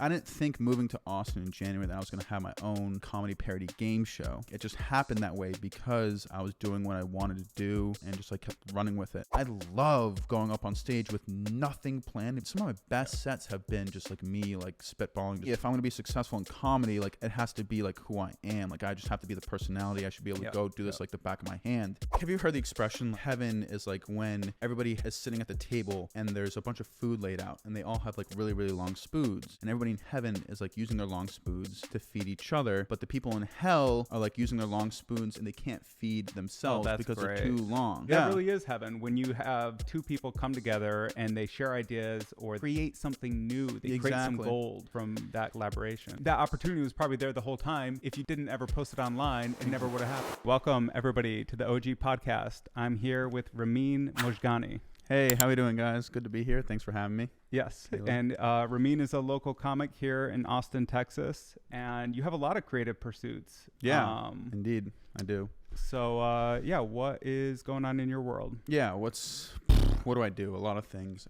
I didn't think moving to Austin in January that I was going to have my own comedy parody game show. It just happened that way because I was doing what I wanted to do and just like kept running with it. I love going up on stage with nothing planned. Some of my best sets have been just like me like spitballing. If I'm going to be successful in comedy, like it has to be like who I am. Like I just have to be the personality. I should be able to go do this like the back of my hand. Have you heard the expression heaven is like when everybody is sitting at the table and there's a bunch of food laid out and they all have like really, really long spoons, and everybody in heaven is like using their long spoons to feed each other, but the people in hell are like using their long spoons and they can't feed themselves because they're too long. That really is heaven when you have two people come together and they share ideas or create something new. They create some gold from that collaboration. That opportunity was probably there the whole time. If you didn't ever post it online, it never would have happened. Welcome everybody to the OG podcast. I'm here with Ramin Mozhgani. Hey, how are we doing, guys? Good to be here. Thanks for having me. Yes, and Ramin is a local comic here in Austin, Texas, and you have a lot of creative pursuits. Yeah, indeed, I do. So, what is going on in your world? Yeah, what do I do? A lot of things.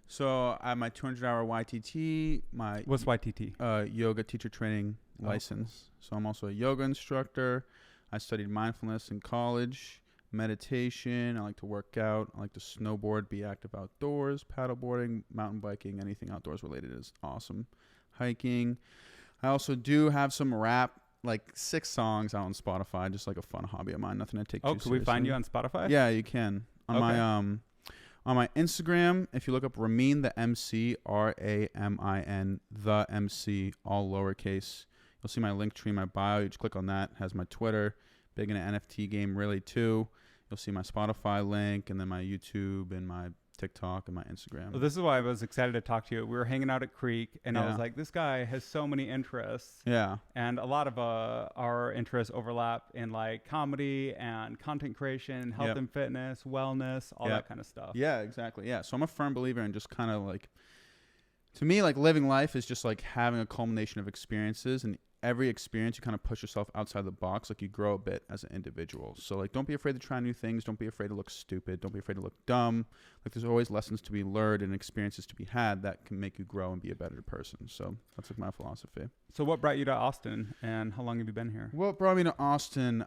So I have my 200-hour YTT. What's YTT? Yoga teacher training license. So I'm also a yoga instructor. I studied mindfulness in college. Meditation. I like to work out. I like to snowboard, be active outdoors, paddleboarding, mountain biking, anything outdoors related is awesome. Hiking. I also do have some rap, like 6 songs out on Spotify, just like a fun hobby of mine. Nothing to take too seriously. Can we find you on Spotify? Yeah, you can. On my Instagram, if you look up Ramin the MC, Ramin the MC, all lowercase, you'll see my link tree in my bio. You just click on that. It has my Twitter. Big in an NFT game, really, too. You'll see my Spotify link, and then my YouTube, and my TikTok, and my Instagram. Well, this is why I was excited to talk to you. We were hanging out at Creek, and I was like, this guy has so many interests. Yeah. And a lot of our interests overlap in, like, comedy and content creation, health and fitness, wellness, all that kind of stuff. Yeah, exactly. Yeah, so I'm a firm believer in just kind of, like, to me, like, living life is just, like, having a culmination of experiences, and every experience you kind of push yourself outside the box, like you grow a bit as an individual. So like don't be afraid to try new things, don't be afraid to look stupid, don't be afraid to look dumb. Like there's always lessons to be learned and experiences to be had that can make you grow and be a better person. So that's like my philosophy. So what brought you to Austin and how long have you been here? What brought me to Austin?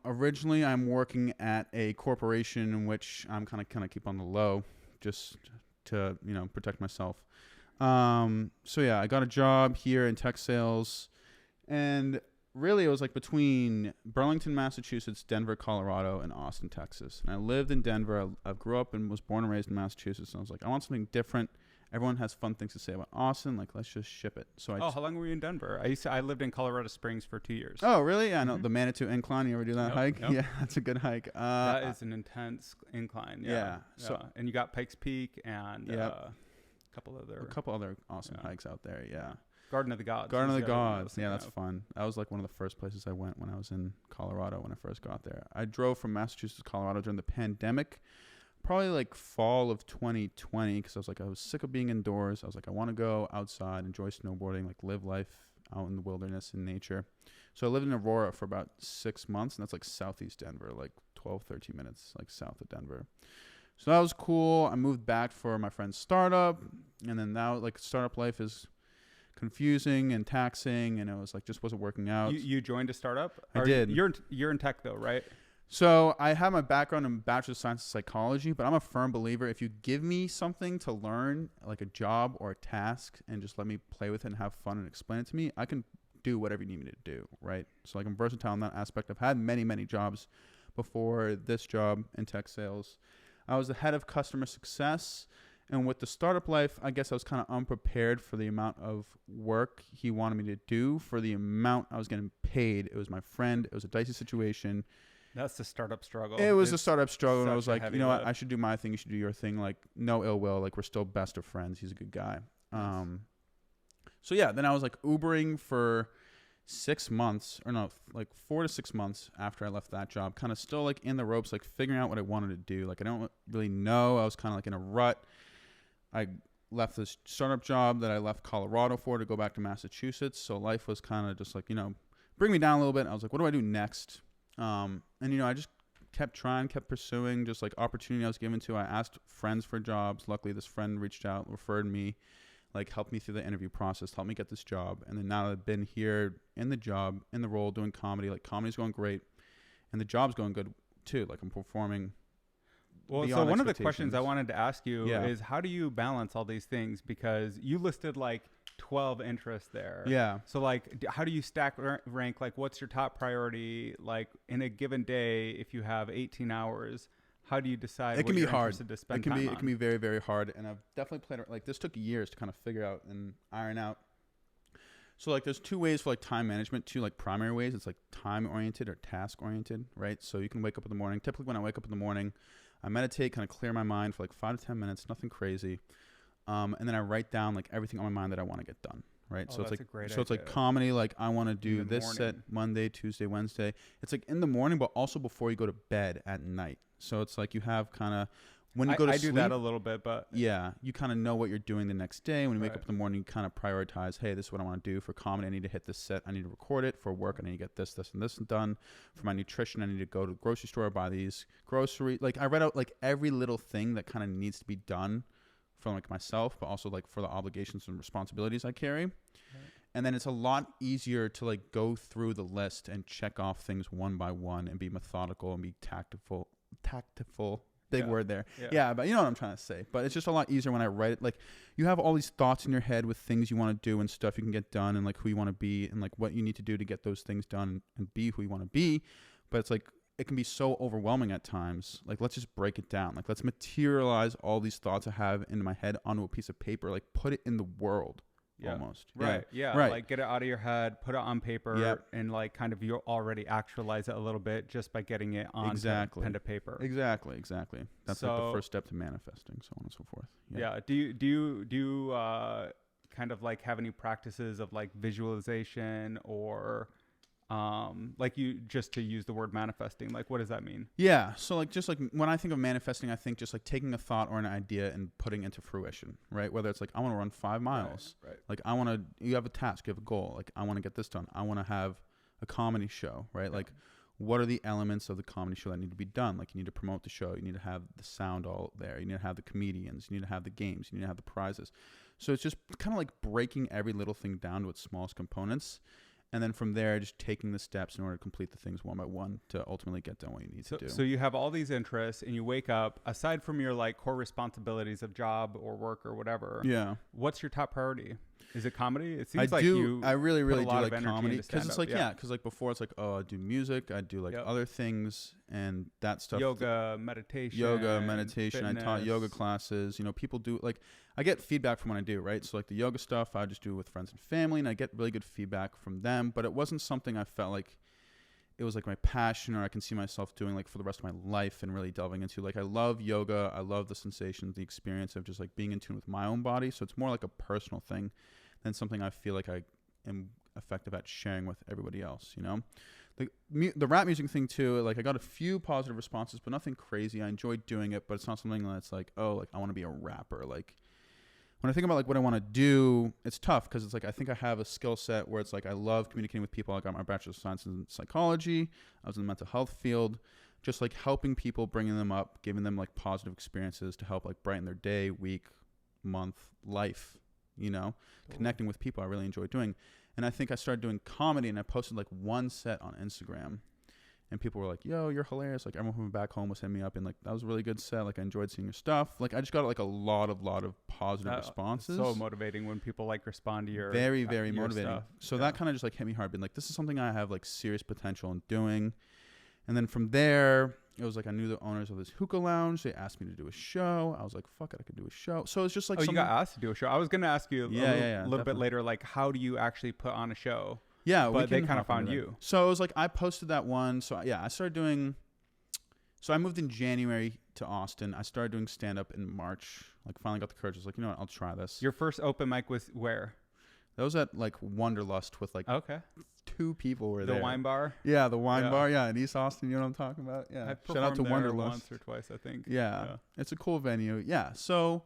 Originally I'm working at a corporation in which I'm kind of keep on the low just to, protect myself. So yeah, I got a job here in tech sales. And really, it was like between Burlington, Massachusetts, Denver, Colorado, and Austin, Texas. And I lived in Denver. I grew up and was born and raised in Massachusetts. And I was like, I want something different. Everyone has fun things to say about Austin. Like, let's just ship it. So how long were you in Denver? I lived in Colorado Springs for 2 years. Oh, really? Yeah, I know. The Manitou Incline. You ever do that hike? Yep. Yeah, that's a good hike. That is an intense incline. Yeah. So, and you got Pikes Peak and a couple other awesome hikes out there. Yeah. Garden of the Gods. Yeah, that's fun. That was like one of the first places I went when I was in Colorado when I first got there. I drove from Massachusetts to Colorado during the pandemic, probably like fall of 2020, because I was sick of being indoors. I was like, I want to go outside, enjoy snowboarding, like live life out in the wilderness and nature. So I lived in Aurora for about 6 months, and that's like southeast Denver, like 12, 13 minutes like south of Denver. So that was cool. I moved back for my friend's startup, and then now like startup life is confusing and taxing, and it was like just wasn't working out. You joined a startup? I did. You're in tech though, right? So I have my background in Bachelor of Science in Psychology, but I'm a firm believer if you give me something to learn, like a job or a task, and just let me play with it and have fun and explain it to me, I can do whatever you need me to do, right? So like I'm versatile in that aspect. I've had many, many jobs before this job in tech sales. I was the head of customer success. And with the startup life, I guess I was kind of unprepared for the amount of work he wanted me to do, for the amount I was getting paid. It was my friend. It was a dicey situation. That's the startup struggle. It was a startup struggle. And I was like, you know what? I should do my thing. You should do your thing. Like, no ill will. Like, we're still best of friends. He's a good guy. Nice. So, yeah, then I was like Ubering for 6 months, or no, like 4 to 6 months after I left that job, kind of still like in the ropes, like figuring out what I wanted to do. Like, I don't really know. I was kind of like in a rut. I left this startup job that I left Colorado for to go back to Massachusetts. So life was kind of just like, bring me down a little bit. I was like, what do I do next? And I just kept trying, kept pursuing, just like opportunity I was given to. I asked friends for jobs. Luckily, this friend reached out, referred me. like helped me through the interview process, helped me get this job. And then now that I've been here in the job, in the role, doing comedy, like comedy's going great and the job's going good too. Like I'm performing. Well, so one of the questions I wanted to ask you is how do you balance all these things? Because you listed like 12 interests there. Yeah. So like, how do you stack rank? Like what's your top priority? Like in a given day, if you have 18 hours, how do you decide it can be hard to spend time on? It can be very, very hard. And I've definitely played, like this took years to kind of figure out and iron out. So like there's two ways for like time management, two like primary ways. It's like time oriented or task oriented, right? So you can wake up in the morning. Typically when I wake up in the morning, I meditate, kind of clear my mind for like 5 to 10 minutes, nothing crazy. And then I write down like everything on my mind that I want to get done. Right. Oh, So it's like, idea. It's like comedy. Like I want to do this set Monday, Tuesday, Wednesday. It's like in the morning, but also before you go to bed at night. So it's like you have kind of when you go to sleep. I do that a little bit, but yeah, you kind of know what you're doing the next day. When you wake up in the morning, you kind of prioritize, hey, this is what I want to do for comedy. I need to hit this set. I need to record it for work. I need to get this, and this done. For my nutrition, I need to go to the grocery store, buy these groceries. Like I read out like every little thing that kind of needs to be done for like myself, but also like for the obligations and responsibilities I carry. And then it's a lot easier to like go through the list and check off things one by one and be methodical and be tactful. Big word there. Yeah, but you know what I'm trying to say. But it's just a lot easier when I write it. Like you have all these thoughts in your head with things you want to do and stuff you can get done and like who you want to be and like what you need to do to get those things done and be who you want to be. But it's like it can be so overwhelming at times. Like let's just break it down. Like let's materialize all these thoughts I have in my head onto a piece of paper. Like put it in the world. Almost. Right. Yeah. Right. Like get it out of your head, put it on paper, and like kind of you already actualize it a little bit just by getting it on pen to paper. Exactly. That's like the first step to manifesting, so on and so forth. Yeah. Do you kind of like have any practices of like visualization or like you just to use the word manifesting, like what does that mean? Yeah. So like just like when I think of manifesting, I think just like taking a thought or an idea and putting it into fruition, right? Whether it's like I want to run 5 miles, right. Like you have a task, you have a goal, like I want to get this done. I want to have a comedy show, right? Yeah. Like what are the elements of the comedy show that need to be done? Like you need to promote the show, you need to have the sound all there, you need to have the comedians, you need to have the games, you need to have the prizes. So it's just kind of like breaking every little thing down to its smallest components. And then from there, just taking the steps in order to complete the things one by one to ultimately get done what you need to do. So you have all these interests and you wake up, aside from your like core responsibilities of job or work or whatever. Yeah. What's your top priority? Is it comedy? It seems I really do like comedy because it's like, because like before it's like, oh, I do music, I do like other things and that stuff. Yoga, meditation. Fitness. I taught yoga classes. You know, people do like, I get feedback from when I do, right? So like the yoga stuff, I just do with friends and family and I get really good feedback from them, but it wasn't something I felt like it was like my passion or I can see myself doing like for the rest of my life and really delving into. Like I love yoga. I love the sensations, the experience of just like being in tune with my own body. So it's more like a personal thing than something I feel like I am effective at sharing with everybody else, you know? The rap music thing too, like I got a few positive responses, but nothing crazy. I enjoyed doing it, but it's not something that's like, oh, like I want to be a rapper. Like when I think about like what I want to do, it's tough because it's like I think I have a skill set where it's like I love communicating with people. I got my bachelor's of science in psychology. I was in the mental health field, just like helping people, bringing them up, giving them like positive experiences to help like brighten their day, week, month, life, you know, connecting with people I really enjoy doing. And I think I started doing comedy and I posted like one set on Instagram and people were like, yo, you're hilarious. Like everyone from back home was hitting me up and like, that was a really good set. Like I enjoyed seeing your stuff. Like I just got like a lot of positive responses. So motivating when people like respond to your very motivating stuff. So that kind of just like hit me hard, being like, this is something I have like serious potential in doing. And then from there, it was like I knew the owners of this hookah lounge. They asked me to do a show. I was like, fuck it, I could do a show. So it's just like, you got asked to do a show. I was going to ask you a little bit definitely. later, like how do you actually put on a show? Yeah, but they kind of found you. So it was like I posted that one. So yeah, I started doing. So I moved in January to Austin. I started doing stand up in March. Like finally got the courage. I was like, you know what, I'll try this. Your first open mic was where? That was at like Wonderlust with like 2 people were there. The wine bar? Yeah, the wine bar. Yeah, in East Austin. You know what I'm talking about? Yeah. Shout out to Wonderlust once or twice, I think. Yeah, it's a cool venue. Yeah. So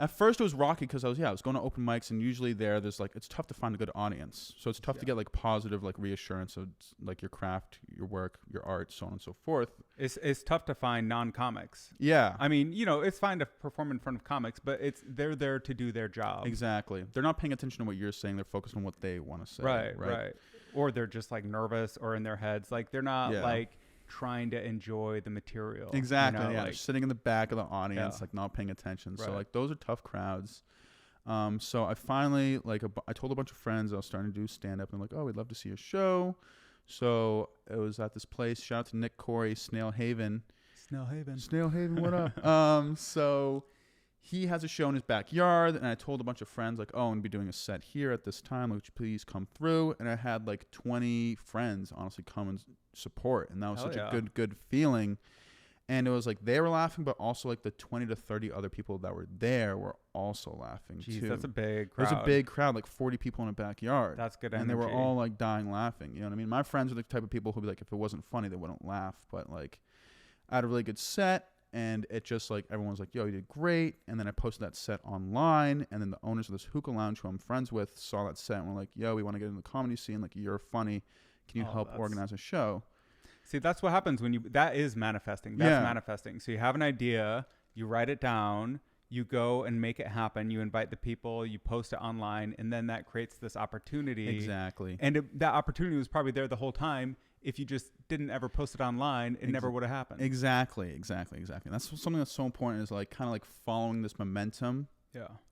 at first it was rocky because I was going to open mics and usually there's like it's tough to find a good audience. So it's tough to get like positive like reassurance of like your craft, your work, your art, so on and so forth. It's tough to find non-comics. Yeah. I mean, it's fine to perform in front of comics, but they're there to do their job. Exactly. They're not paying attention to what you're saying. They're focused on what they want to say. Right. Or they're just like nervous or in their heads. Like they're not like trying to enjoy the material. Exactly. You know, They're sitting in the back of the audience, like not paying attention. So like those are tough crowds. So I finally I told a bunch of friends I was starting to do stand up and like, oh, we'd love to see a show. So it was at this place. Shout out to Nick Corey, Snail Haven. What up? So he has a show in his backyard, and I told a bunch of friends like, oh, I'm gonna be doing a set here at this time. Would you please come through? And I had like 20 friends honestly come and support, and that was such a good feeling. And it was like they were laughing, but also like the 20 to 30 other people that were there were also laughing too. That's a big crowd. It was a big crowd, like 40 people in a backyard. That's good energy. And they were all like dying laughing. You know what I mean? My friends are the type of people who'd be like, if it wasn't funny, they wouldn't laugh. But like, I had a really good set, and it just like everyone was like, yo, you did great. And then I posted that set online, and then the owners of this hookah lounge who I'm friends with saw that set and were like, yo, we want to get in the comedy scene. Like, you're funny. Can you help organize a show? See, that's what happens when that is manifesting. That's manifesting. So you have an idea, you write it down, you go and make it happen. You invite the people, you post it online, and then that creates this opportunity. Exactly. And that opportunity was probably there the whole time. If you just didn't ever post it online, it never would have happened. Exactly. That's something that's so important, is like kind of like following this momentum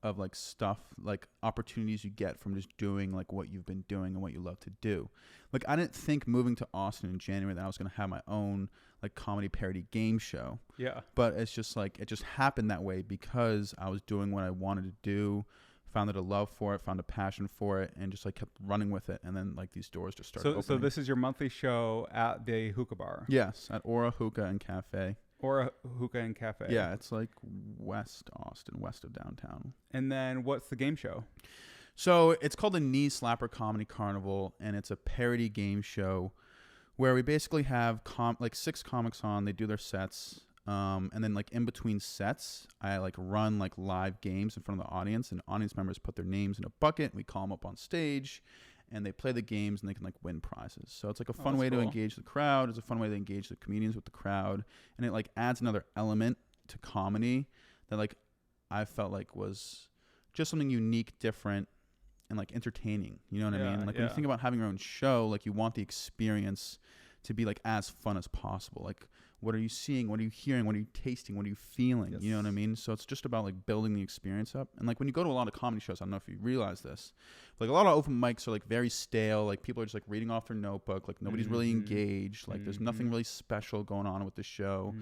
of like stuff, like opportunities you get from just doing like what you've been doing and what you love to do. Like I didn't think moving to Austin in January that I was going to have my own like comedy parody game show. Yeah. But it's just like, it just happened that way because I was doing what I wanted to do, found a love for it, found a passion for it, and just like kept running with it. And then like these doors just started opening. So this is your monthly show at the hookah bar? Yes, at Aura Hookah and Cafe. Or a hookah and cafe. Yeah, it's like West Austin, west of downtown. And then what's the game show? So it's called the Knee Slapper Comedy Carnival, and it's a parody game show where we basically have like 6 comics on. They do their sets, and then like in between sets, I like run like live games in front of the audience, and audience members put their names in a bucket. And we call them up on stage, and they play the games, and they can like win prizes. So it's like a fun way to engage the crowd. It's a fun way to engage the comedians with the crowd, and it like adds another element to comedy that like I felt like was just something unique, different, and like entertaining. You know what I mean? Like when you think about having your own show, like you want the experience to be like as fun as possible. Like, what are you seeing? What are you hearing? What are you tasting? What are you feeling? Yes. You know what I mean? So it's just about like building the experience up. And like when you go to a lot of comedy shows, I don't know if you realize this, like a lot of open mics are like very stale. Like people are just like reading off their notebook. Like nobody's really engaged. Like there's nothing really special going on with the show.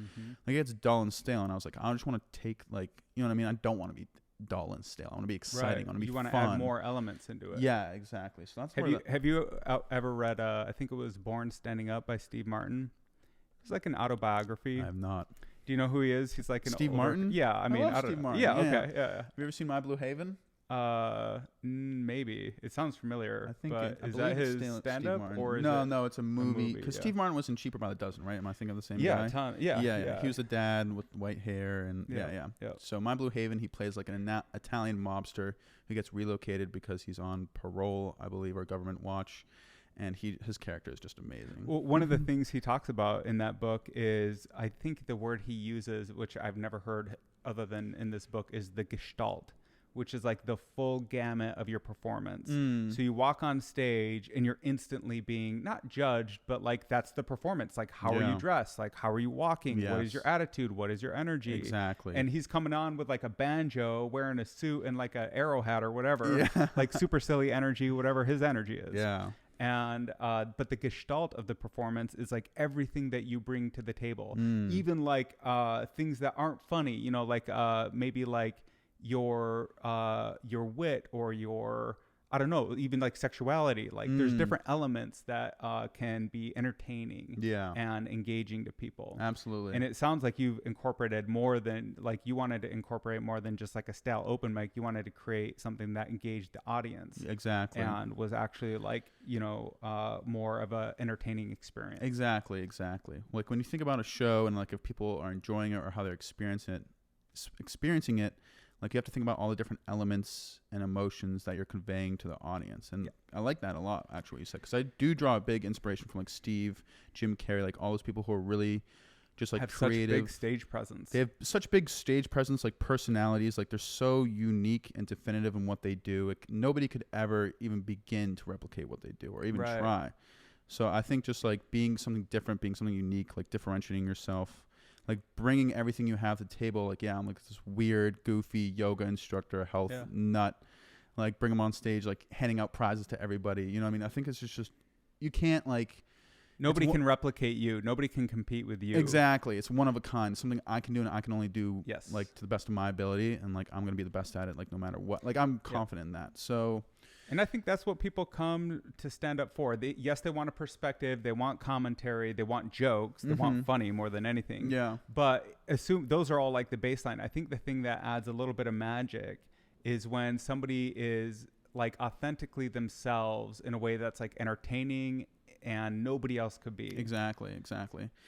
Like it's dull and stale. And I was like, I just want to take like, you know what I mean? I don't want to be dull and stale. I want to be exciting. I want to be fun. You want to add more elements into it. Yeah, exactly. So that's have you ever read I think it was Born Standing Up by Steve Martin? It's like an autobiography. I have not. Do you know who he is? He's like an Steve Martin? Yeah, I mean, Steve Martin. Yeah, okay. Yeah. Have you ever seen My Blue Haven? Maybe. It sounds familiar. I think is that his stand-up or is no, it's a movie. Because Steve Martin was in Cheaper by the Dozen, right? Am I thinking of the same guy? Yeah. He was the dad with white hair and yeah. So My Blue Haven, he plays like an Italian mobster who gets relocated because he's on parole, I believe, or government watch. And his character is just amazing. Well, one of the things he talks about in that book is, I think the word he uses, which I've never heard other than in this book, is the gestalt, which is like the full gamut of your performance. So you walk on stage and you're instantly being not judged, but like that's the performance. Like, how are you dressed? Like, how are you walking? Yes. What is your attitude? What is your energy? Exactly. And he's coming on with like a banjo, wearing a suit and like an arrow hat or whatever, like super silly energy, whatever his energy is. Yeah. And but the gestalt of the performance is like everything that you bring to the table, even like things that aren't funny, you know, like maybe like your wit or your, I don't know, even like sexuality. Like there's different elements that can be entertaining and engaging to people. Absolutely. And it sounds like you've incorporated more than, like you wanted to incorporate more than just like a stale open mic. You wanted to create something that engaged the audience. Exactly. And was actually like, you know, more of a entertaining experience. Exactly. Like when you think about a show and like if people are enjoying it or how they're experiencing it, like you have to think about all the different elements and emotions that you're conveying to the audience. And I like that a lot, actually, what you said. Because I do draw a big inspiration from like Steve, Jim Carrey, like all those people who are really just like have creative. such big stage presence. They have such big stage presence, like personalities. Like they're so unique and definitive in what they do. Nobody could ever even begin to replicate what they do or even try. So I think just like being something different, being something unique, like differentiating yourself, like bringing everything you have to the table. Like, yeah, I'm like this weird, goofy yoga instructor, health nut. Like bring them on stage, like handing out prizes to everybody. You know what I mean? I think it's just you can't like. Nobody can replicate you. Nobody can compete with you. Exactly. It's one of a kind. Something I can do and I can only do like to the best of my ability. And like, I'm going to be the best at it, like no matter what. Like I'm confident in that. So. And I think that's what people come to stand up for. They want a perspective. They want commentary. They want jokes. They want funny more than anything. Yeah. But assume those are all like the baseline. I think the thing that adds a little bit of magic is when somebody is like authentically themselves in a way that's like entertaining and nobody else could be. Exactly.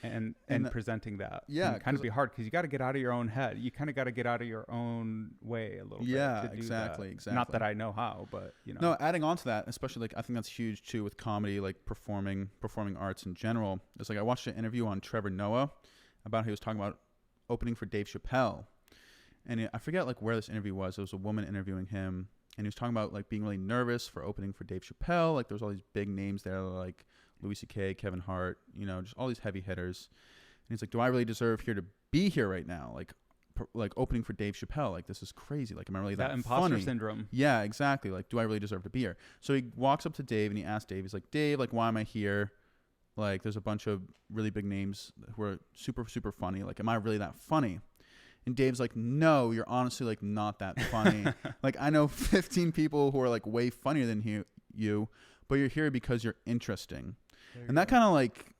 And presenting that. Yeah. Can kind of be hard because you got to get out of your own head. You kind of got to get out of your own way a little bit. Yeah, exactly. Not that I know how, but you know. No, adding on to that, especially like I think that's huge too with comedy, like performing arts in general. It's like I watched an interview on Trevor Noah about he was talking about opening for Dave Chappelle. And I forget like where this interview was. It was a woman interviewing him. And he was talking about like being really nervous for opening for Dave Chappelle. Like there was all these big names there like Louis C.K., Kevin Hart, you know, just all these heavy hitters. And he's like, do I really deserve here to be here right now? Like opening for Dave Chappelle. Like, this is crazy. Like, am I really that imposter funny? Syndrome. Yeah, exactly. Like, do I really deserve to be here? So he walks up to Dave and he asks Dave, he's like, Dave, like, why am I here? Like, there's a bunch of really big names who are super, super funny. Like, am I really that funny? And Dave's like, no, you're honestly like not that funny. Like, I know 15 people who are like way funnier than you, but you're here because you're interesting. And that kind of like,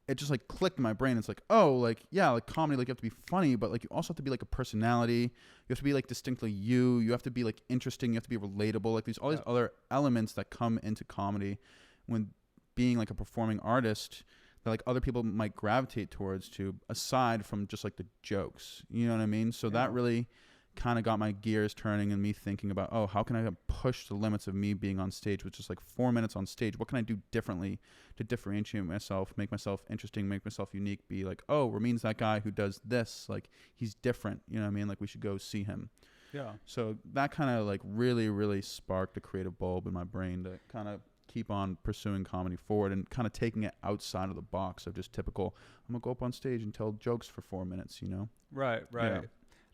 it just like clicked in my brain. It's like, oh, like, yeah, like comedy, like you have to be funny, but like you also have to be like a personality. You have to be like distinctly you. You have to be like interesting. You have to be relatable. Like all these other elements that come into comedy when being like a performing artist that like other people might gravitate towards to, aside from just like the jokes. You know what I mean? So that really kind of got my gears turning and me thinking about, oh, how can I push the limits of me being on stage with just like 4 minutes on stage? What can I do differently to differentiate myself, make myself interesting, make myself unique, be like, oh, Ramin's that guy who does this. Like, he's different. You know what I mean? Like, we should go see him. Yeah. So that kind of like really, really sparked a creative bulb in my brain to kind of keep on pursuing comedy forward and kind of taking it outside of the box of just typical, I'm going to go up on stage and tell jokes for 4 minutes, you know? Right. Yeah.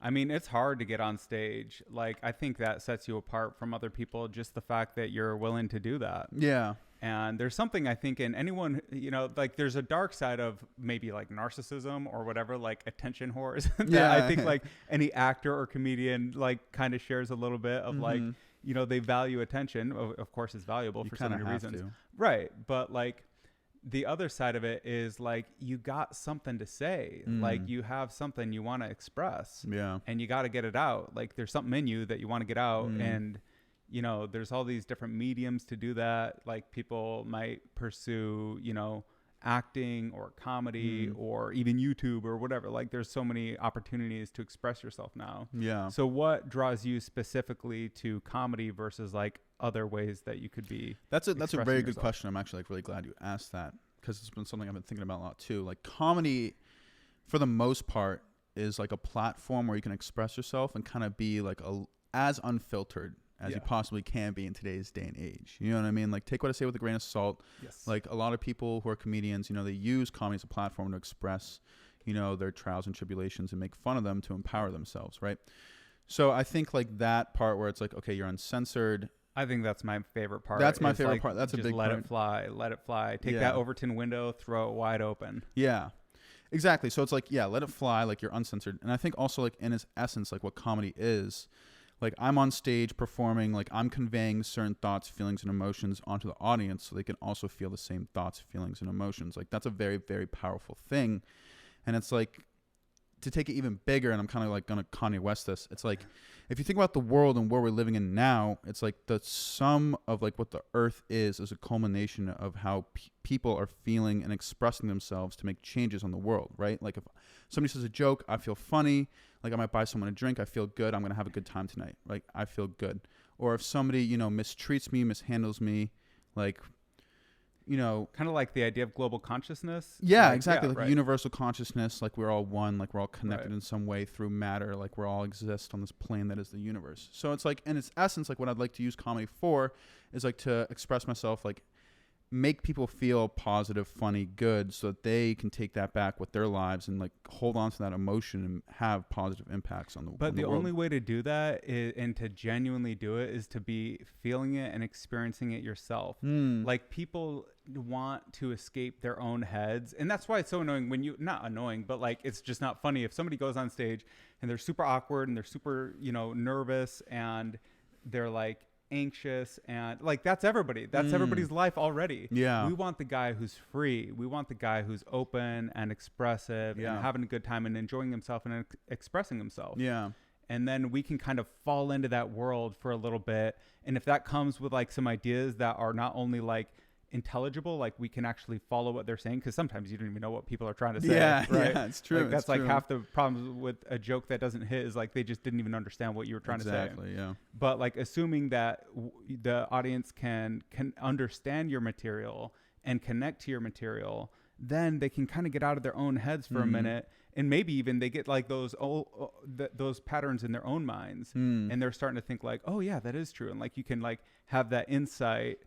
I mean, it's hard to get on stage. Like, I think that sets you apart from other people, just the fact that you're willing to do that. Yeah. And there's something I think in anyone, you know, like there's a dark side of maybe like narcissism or whatever, like attention whores. I think like any actor or comedian like kind of shares a little bit of like, you know, they value attention. Of course, it's valuable for so many reasons. Right. But like, the other side of it is like you got something to say, like you have something you want to express, and you got to get it out. Like there's something in you that you want to get out, and you know there's all these different mediums to do that. Like people might pursue, you know, acting or comedy or even YouTube or whatever. Like there's so many opportunities to express yourself now. Yeah. So what draws you specifically to comedy versus like other ways that you could be? That's a very good question. I'm actually like really glad you asked that because it's been something I've been thinking about a lot too. Like comedy, for the most part, is like a platform where you can express yourself and kind of be like as unfiltered as you possibly can be in today's day and age. You know what I mean? Like take what I say with a grain of salt. Yes. Like a lot of people who are comedians, you know, they use comedy as a platform to express, you know, their trials and tribulations and make fun of them to empower themselves, right? So I think like that part where it's like, okay, you're uncensored. I think that's my favorite part. That's my favorite part. That's a big part. Let it fly. Take that Overton window, throw it wide open. Yeah, exactly. So it's like, yeah, let it fly. Like you're uncensored. And I think also like in its essence, like what comedy is, like I'm on stage performing, like I'm conveying certain thoughts, feelings, and emotions onto the audience so they can also feel the same thoughts, feelings, and emotions. Like that's a very, very powerful thing. And it's like, to take it even bigger, and I'm kind of like going to Kanye West this, it's like, if you think about the world and where we're living in now, it's like the sum of like what the earth is a culmination of how people are feeling and expressing themselves to make changes on the world, right? Like if somebody says a joke, I feel funny. Like I might buy someone a drink, I feel good. I'm going to have a good time tonight. Like I feel good. Or if somebody, you know, mistreats me, mishandles me, like, you know, kind of like the idea of global consciousness. Yeah, like, exactly. Yeah, like right. universal consciousness, like we're all one, like we're all connected Right. in some way through matter, like we're all exist on this plane that is the universe. So it's like, in its essence, like what I'd like to use comedy for is like to express myself, like make people feel positive, funny, good, so that they can take that back with their lives and like hold on to that emotion and have positive impacts on the But the world. only way to do that is, and to genuinely do it, is to be feeling it and experiencing it yourself. Like people want to escape their own heads, and that's why it's so annoying when you, not annoying, but like it's just not funny if somebody goes on stage and they're super awkward and they're super, you know, nervous and they're like anxious, and like that's everybody's life already. Yeah. We want the guy who's free. We want the guy who's open and expressive and having a good time and enjoying himself and expressing himself. Yeah. And then we can kind of fall into that world for a little bit, and if that comes with like some ideas that are not only like intelligible, like we can actually follow what they're saying, because sometimes you don't even know what people are trying to say. Right? Yeah, it's true. Like, that's like half the problems with a joke that doesn't hit, is like they just didn't even understand what you were trying to say. Exactly. Yeah. But like assuming that the audience can understand your material and connect to your material, then they can kind of get out of their own heads for a minute, and maybe even they get like those patterns in their own minds, and they're starting to think like, oh yeah, that is true, and like you can like have that insight.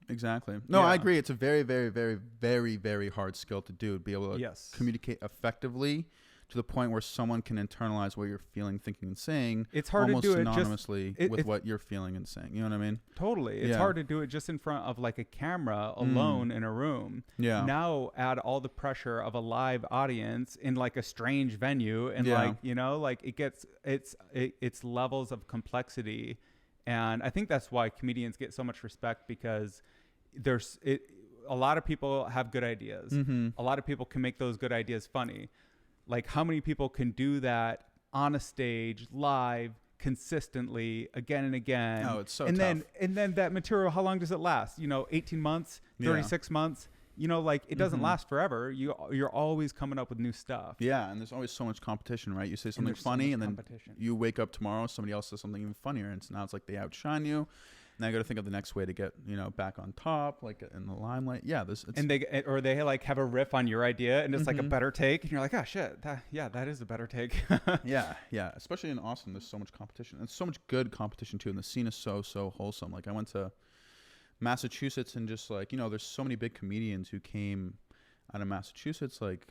Exactly. No, I agree. It's a very, very, very, very, very hard skill to do, to be able to communicate effectively to the point where someone can internalize what you're feeling, thinking, and saying. It's hard to do it synonymously with what you're feeling and saying. You know what I mean? Totally. It's hard to do it just in front of like a camera alone in a room. Yeah. Now add all the pressure of a live audience in like a strange venue, and like, you know, like it gets it's levels of complexity. And I think that's why comedians get so much respect, because a lot of people have good ideas. A lot of people can make those good ideas funny. Like how many people can do that on a stage live consistently again and again? Oh, it's so tough. And then that material, how long does it last? You know, 18 months, 36 months. You know, like it doesn't last forever. You're always coming up with new stuff. Yeah, and there's always so much competition, right? You say something funny, and then you wake up tomorrow, somebody else says something even funnier, and now it's like they outshine you. Now you got to think of the next way to get, you know, back on top, like in the limelight. Yeah, and they like have a riff on your idea, and it's like a better take, and you're like, oh shit, that is a better take. yeah. Especially in Austin, there's so much competition, and so much good competition too, and the scene is so wholesome. Like I went to Massachusetts, and just like, you know, there's so many big comedians who came out of Massachusetts, like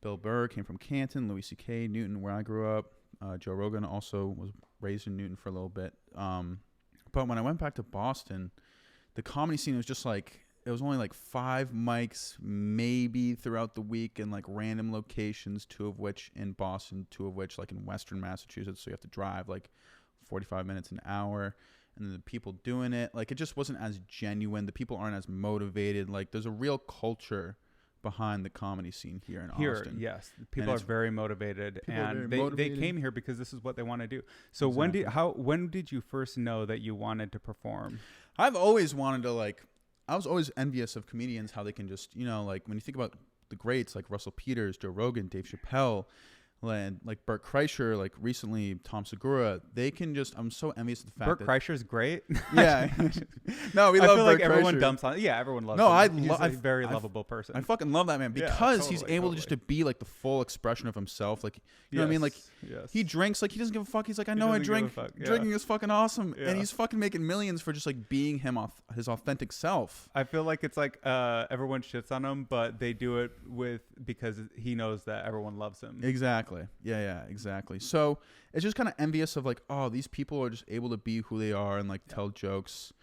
Bill Burr came from Canton, Louis C.K., Newton, where I grew up. Joe Rogan also was raised in Newton for a little bit. But when I went back to Boston, the comedy scene was just like, it was only like 5 mics maybe throughout the week in like random locations, 2 of which in Boston, 2 of which like in Western Massachusetts. So you have to drive like 45 minutes, an hour. And then the people doing it, like it just wasn't as genuine. The people aren't as motivated. Like there's a real culture behind the comedy scene here in Austin. Yes, people are very motivated, and they came here because this is what they want to do. So when did you first know that you wanted to perform? I've always wanted to, like, I was always envious of comedians, how they can just, you know, like when you think about the greats like Russell Peters, Joe Rogan, Dave Chappelle, like Bert Kreischer, like recently Tom Segura, they can just, I'm so envious of the fact Bert Kreischer's great. Yeah. No, we I love feel Bert like everyone Kreischer. dumps on it. Yeah, everyone loves him. He's a very lovable person. I fucking love that man, because he's able to just to be like the full expression of himself. Like, you know what I mean? Like he drinks, like he doesn't give a fuck. He's like, I know I drink. Drinking is fucking awesome. And he's fucking making millions for just like being him, his authentic self. I feel like it's like everyone shits on him, but they do it because he knows that everyone loves him. Exactly. Yeah, exactly. So it's just kind of envious of like, oh, these people are just able to be who they are and like tell jokes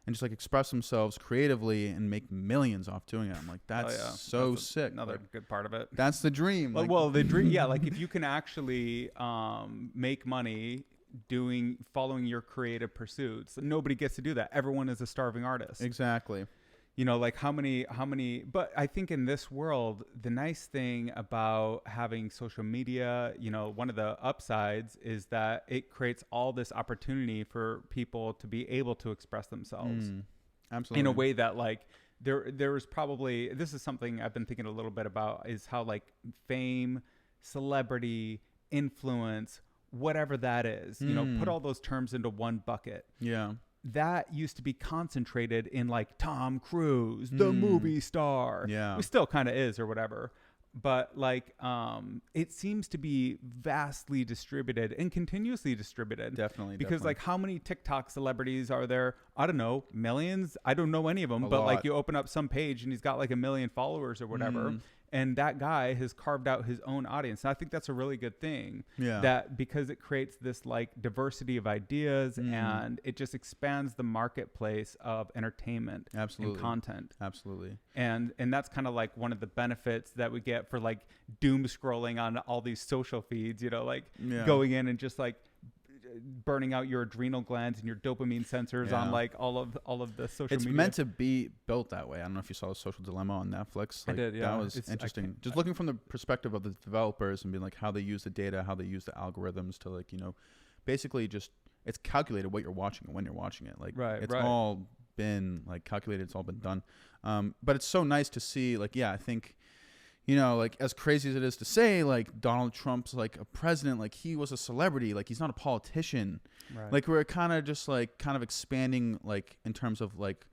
and just like express themselves creatively and make millions off doing it. I'm like, that's sick. Another good part of it. That's the dream. Well, the dream, yeah. Like if you can actually make money following your creative pursuits, nobody gets to do that. Everyone is a starving artist. Exactly. You know, like how many, but I think in this world, the nice thing about having social media, you know, one of the upsides is that it creates all this opportunity for people to be able to express themselves. Absolutely. In a way that like there was probably, this is something I've been thinking a little bit about, is how like fame, celebrity, influence, whatever that is, you know, put all those terms into one bucket. Yeah. that used to be concentrated in like Tom Cruise, the movie star. Yeah. Who still kind of is or whatever. But like, it seems to be vastly distributed and continuously distributed. Definitely. Because like, how many TikTok celebrities are there? I don't know, millions. I don't know any of them, but like you open up some page and he's got like 1 million followers or whatever. And that guy has carved out his own audience. And I think that's a really good thing. Yeah. That because it creates this like diversity of ideas and it just expands the marketplace of entertainment and content. Absolutely. And that's kind of like one of the benefits that we get for like doom scrolling on all these social feeds, you know, like going in and just like burning out your adrenal glands and your dopamine sensors on like all of the social media. It's meant to be built that way. I don't know if you saw The Social Dilemma on Netflix. Like, I did, yeah. That was interesting. Just looking from the perspective of the developers and being like how they use the data, how they use the algorithms to like, you know, basically just it's calculated what you're watching and when you're watching it. Like it's all been like calculated. It's all been done. But it's so nice to see like, I think, you know, like as crazy as it is to say, like Donald Trump's like a president, like he was a celebrity, like he's not a politician. Right. Like we're kind of just like kind of expanding like in terms of like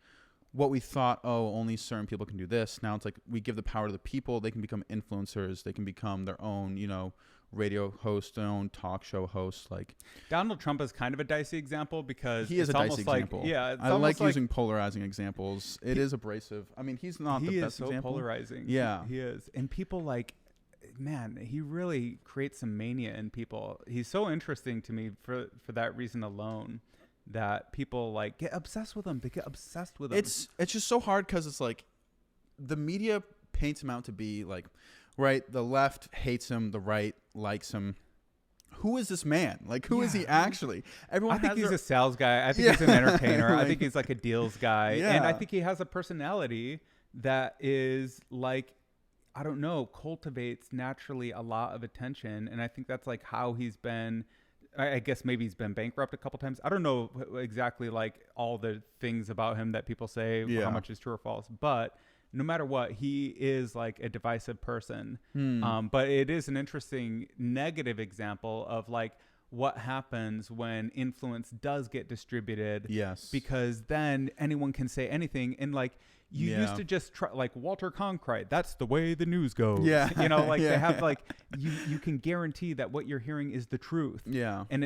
what we thought, only certain people can do this. Now it's like we give the power to the people. They can become influencers. They can become their own, you know, radio host, their own talk show host. Like Donald Trump is kind of a dicey example because he is a dicey example. It's I like using polarizing examples. It is abrasive. I mean, he's not the best example. He is so polarizing. Yeah, he is. And people like, man, he really creates some mania in people. He's so interesting to me for that reason alone. That people like get obsessed with him. They get obsessed with him. It's just so hard because it's like the media paints him out to be like, right, the left hates him, the right likes him. Who is this man? Like, who is he actually? I think he's a sales guy. I think he's an entertainer. I think he's like a deals guy. And I think he has a personality that is like, I don't know, cultivates naturally a lot of attention. And I think that's like how he's been. I guess maybe he's been bankrupt a couple times. I don't know exactly like all the things about him that people say, how much is true or false. But no matter what, he is like a divisive person. But it is an interesting negative example of like what happens when influence does get distributed. Yes. Because then anyone can say anything. And like you used to just try, like Walter Cronkite, that's the way the news goes. Yeah. You know, like they have like, you can guarantee that what you're hearing is the truth. Yeah. And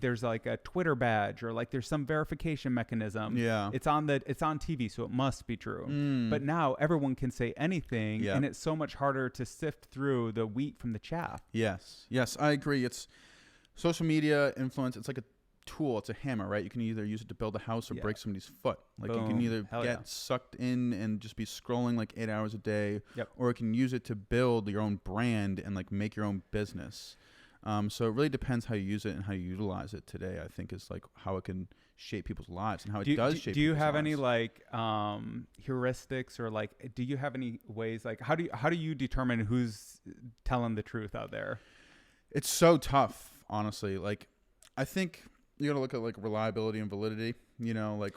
there's like a Twitter badge or like there's some verification mechanism. Yeah. It's on TV, so it must be true. But now everyone can say anything and it's so much harder to sift through the wheat from the chaff. Yes. Yes, I agree. It's social media influence. It's like a tool. It's a hammer, right? You can either use it to build a house or break somebody's foot. Like you can either get sucked in and just be scrolling like 8 hours a day, or you can use it to build your own brand and like make your own business. So it really depends how you use it and how you utilize it today. I think is like how it can shape people's lives and how it does shape. Do you have lives. any like heuristics or like do you have any ways like how do you determine who's telling the truth out there? It's so tough, honestly. Like I think you got to look at like reliability and validity, you know, like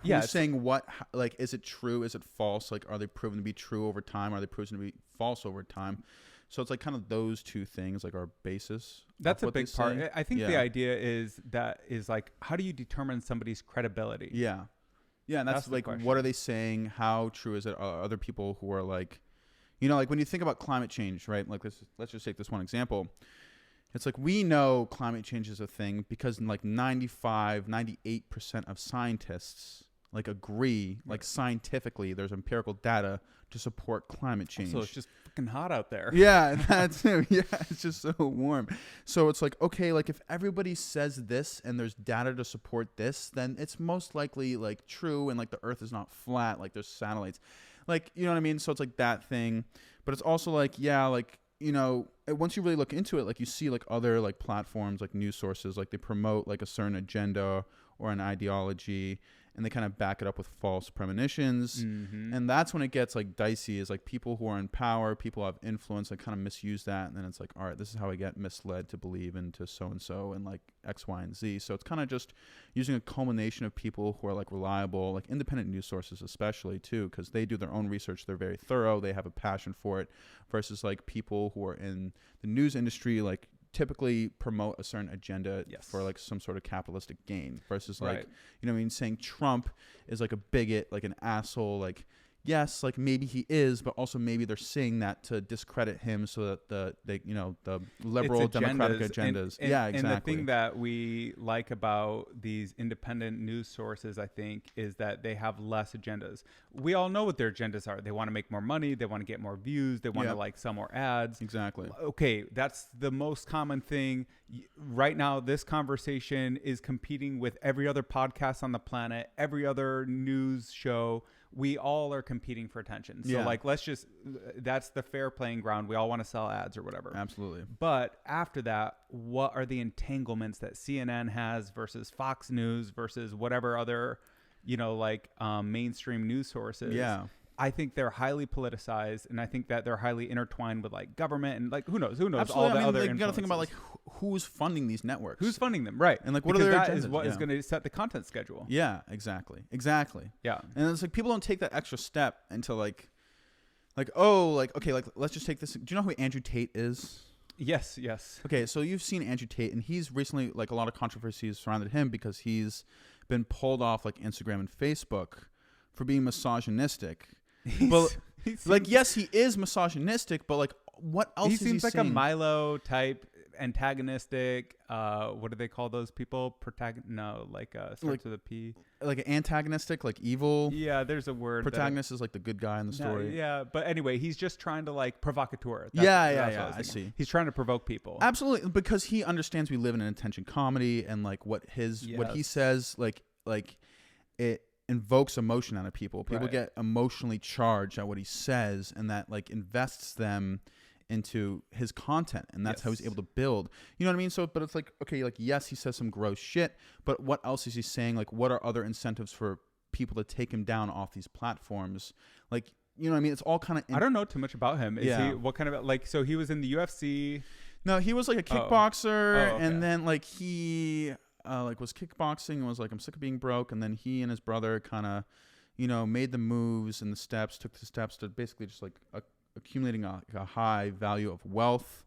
who's saying what, like, is it true? Is it false? Like, are they proven to be true over time? Are they proven to be false over time? So it's like kind of those two things, like our basis. That's a big part. I think the idea is like, how do you determine somebody's credibility? Yeah. Yeah. And that's like, what are they saying? How true is it? Are other people who are like, you know, like when you think about climate change, right? Like let's just take this one example. It's like we know climate change is a thing because like 98% of scientists like agree, like scientifically, there's empirical data to support climate change. So it's just fucking hot out there. Yeah, that's it. Yeah, it's just so warm. So it's like, okay, like if everybody says this and there's data to support this, then it's most likely like true and like the earth is not flat, like there's satellites. Like, you know what I mean? So it's like that thing. But it's also like, yeah, like, you know, once you really look into it, like you see like other like platforms, like news sources, like they promote like a certain agenda or an ideology and they kind of back it up with false premonitions. And that's when it gets like dicey is like people who are in power, people who have influence, like kind of misuse that. And then it's like, all right, this is how I get misled to believe into so-and-so and like X, Y, and Z. So it's kind of just using a culmination of people who are like reliable, like independent news sources, especially too, because they do their own research. They're very thorough. They have a passion for it versus like people who are in the news industry, like typically promote a certain agenda Yes. for like some sort of capitalistic gain versus like, Right. you know what I mean? Saying Trump is like a bigot, like an asshole, like, yes, like maybe he is, but also maybe they're saying that to discredit him so that the liberal democratic agendas. Yeah, exactly. And the thing that we like about these independent news sources, I think, is that they have less agendas. We all know what their agendas are. They want to make more money. They want to get more views. They want to like sell more ads. Exactly. Okay, that's the most common thing. Right now, this conversation is competing with every other podcast on the planet, every other news show. We all are competing for attention. So like, that's the fair playing ground. We all want to sell ads or whatever. Absolutely. But after that, what are the entanglements that CNN has versus Fox News versus whatever other, mainstream news sources? Yeah. I think they're highly politicized, and I think that they're highly intertwined with like government and like who knows Absolutely. all the other. You got to think about like who's funding these networks, who's funding them, right? And like what are their that agendas? is what is going to set the content schedule. Yeah, exactly. Yeah, and it's like people don't take that extra step into like let's just take this. Do you know who Andrew Tate is? Yes. Okay, so you've seen Andrew Tate, and he's recently like a lot of controversies surrounded him because he's been pulled off like Instagram and Facebook for being misogynistic. But like, yes, he is misogynistic, but like, what else? He is seems he like saying? a Milo type, antagonistic. What do they call those people? Starts with a P. Like an antagonistic, like evil. Yeah, there's a word. Protagonist is like the good guy in the story. Yeah, but anyway, he's just trying to like provocateur. Yeah. I see. He's trying to provoke people. Absolutely, because he understands we live in an attention comedy, and like what he says, like it invokes emotion out of people. People get emotionally charged at what he says, and that like invests them into his content, and that's how he's able to build. You know what I mean? So, but it's like, okay, like, yes, he says some gross shit, but what else is he saying? Like, what are other incentives for people to take him down off these platforms? Like, you know what I mean? It's all kind of. I don't know too much about him. Is he what kind of like? So he was in the UFC. No, he was like a kickboxer, okay. and then like he. Was kickboxing and was like, I'm sick of being broke. And then he and his brother kind of, made the moves and took the steps to basically just like accumulating a high value of wealth.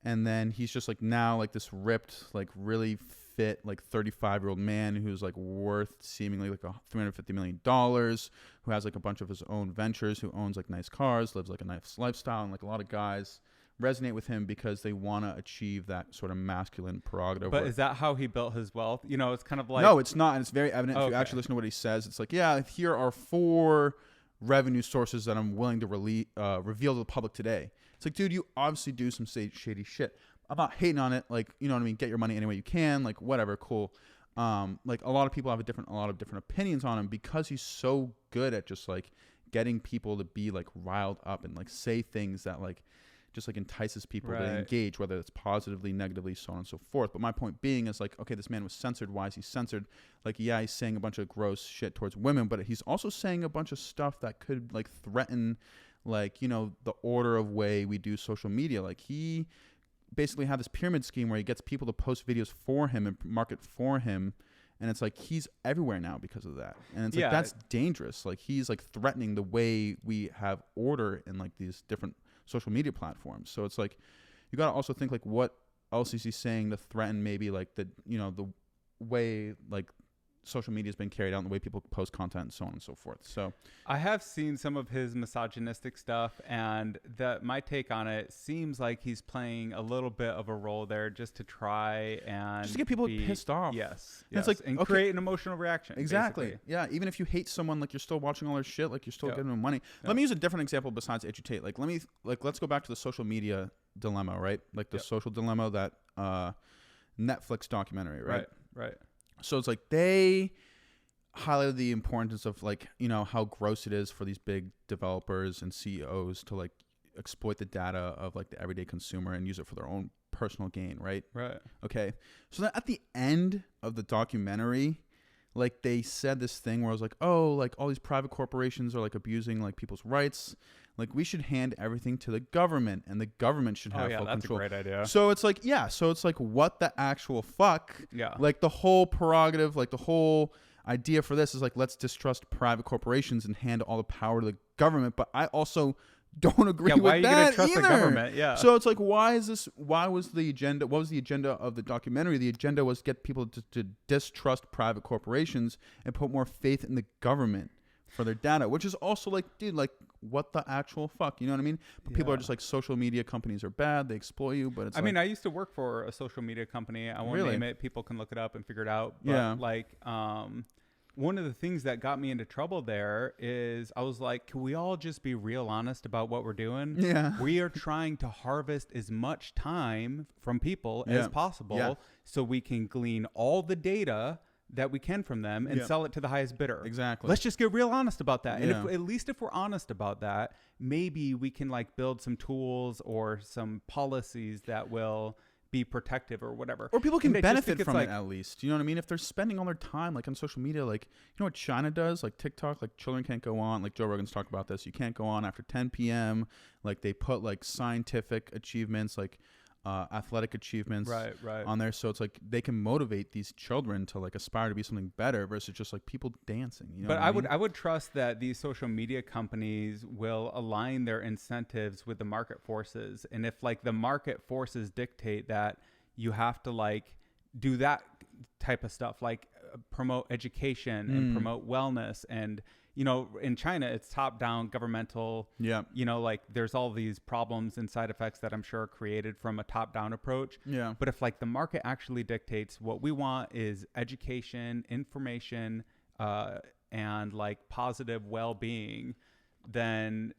And then he's just like now like this ripped, like really fit, like 35-year-old man who's like worth seemingly like $350 million, who has like a bunch of his own ventures, who owns like nice cars, lives like a nice lifestyle. And like a lot of guys resonate with him because they want to achieve that sort of masculine prerogative. But is that how he built his wealth? It's kind of like... No, it's not. And it's very evident if you actually listen to what he says. It's like, yeah, here are 4 revenue sources that I'm willing to reveal to the public today. It's like, dude, you obviously do some shady shit. I'm not hating on it. Like, you know what I mean? Get your money any way you can. Like, whatever, cool. Like, a lot of people have a lot of different opinions on him because he's so good at just, like, getting people to be, like, riled up and, like, say things that, like, just like entices people to engage, whether it's positively, negatively, so on and so forth. But my point being is like, okay, this man was censored. Why is he censored? Like, yeah, he's saying a bunch of gross shit towards women, but he's also saying a bunch of stuff that could like threaten, like, the order of way we do social media. Like, he basically had this pyramid scheme where he gets people to post videos for him and market for him. And it's like he's everywhere now because of that. And it's like, that's dangerous. Like, he's like threatening the way we have order in like these different social media platforms. So it's like you got to also think like what else is he saying to threaten maybe like the the way like social media has been carried out and the way people post content and so on and so forth. So I have seen some of his misogynistic stuff, and my take on it seems like he's playing a little bit of a role there just to try and just to get people pissed off. Yes. It's like, and create an emotional reaction. Exactly. Basically. Yeah. Even if you hate someone, like, you're still watching all their shit, like you're still giving them money. Let me use a different example besides educate. Like, let's go back to the social media dilemma, right? Like the social dilemma, that Netflix documentary, right? Right. So it's like they highlighted the importance of like, how gross it is for these big developers and CEOs to like exploit the data of like the everyday consumer and use it for their own personal gain, right? Right. Okay. So then at the end of the documentary, like they said this thing where I was like, oh, like all these private corporations are like abusing like people's rights. Like, we should hand everything to the government, and the government should have full control. That's a great idea. So it's like, what the actual fuck? Yeah. Like the whole prerogative, like the whole idea for this is like, let's distrust private corporations and hand all the power to the government. But I also don't agree why with are you that gonna trust either. the government? Yeah. So it's like, why was the agenda? What was the agenda of the documentary? The agenda was get people to distrust private corporations and put more faith in the government for their data, which is also like, dude, like, what the actual fuck? You know what I mean? But people are just like, social media companies are bad. They exploit you. But it's I mean, I used to work for a social media company. I won't name it. People can look it up and figure it out. But like, one of the things that got me into trouble there is I was like, can we all just be real honest about what we're doing? Yeah. We are trying to harvest as much time from people as possible so we can glean all the data that we can from them and sell it to the highest bidder. Exactly. Let's just get real honest about that. And at least if we're honest about that, maybe we can like build some tools or some policies that will be protective or whatever. Or people can benefit from it at least. You know what I mean? If they're spending all their time like on social media, like, you know what China does? Like TikTok, like children can't go on. Like Joe Rogan's talked about this. You can't go on after 10 p.m. Like they put like scientific achievements, like athletic achievements on there. So it's like they can motivate these children to like aspire to be something better versus just like people dancing. You know but I mean? I would trust that these social media companies will align their incentives with the market forces. And if like the market forces dictate that you have to like do that type of stuff, like promote education and promote wellness, and you know, in China, it's top-down governmental. Yeah. You know, like there's all these problems and side effects that I'm sure are created from a top-down approach. Yeah. But if like the market actually dictates what we want is education, information, and like positive well-being, then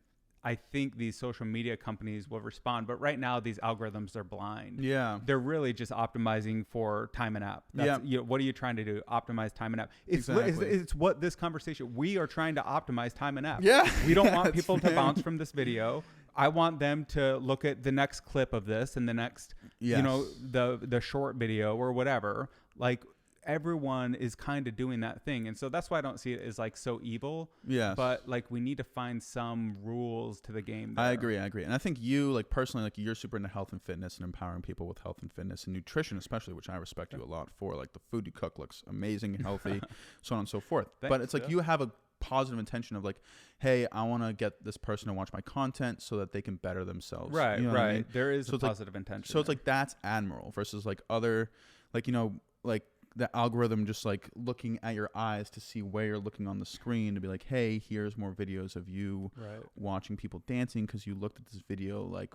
I think these social media companies will respond. But right now, these algorithms are blind. Yeah. They're really just optimizing for time and app. That's, you know, what are you trying to do? Optimize time and app. It's what this conversation, we are trying to optimize time and app. Yeah. We don't want people to bounce from this video. I want them to look at the next clip of this and the next, you know, the short video or whatever. Like, everyone is kind of doing that thing, and so that's why I don't see it as like so evil. Yeah, but like we need to find some rules to the game there. I agree, and I think you, like personally, like you're super into health and fitness and empowering people with health and fitness and nutrition especially, which I respect you a lot for. Like the food you cook looks amazing, healthy, so on and so forth. Thanks, but it's like you have a positive intention of like, hey, I want to get this person to watch my content so that they can better themselves. Right, you know what I mean? There is a positive intention. So it's like that's admirable versus like other, like, you know, like the algorithm just like looking at your eyes to see where you're looking on the screen to be like, hey, here's more videos of you watching people dancing because you looked at this video like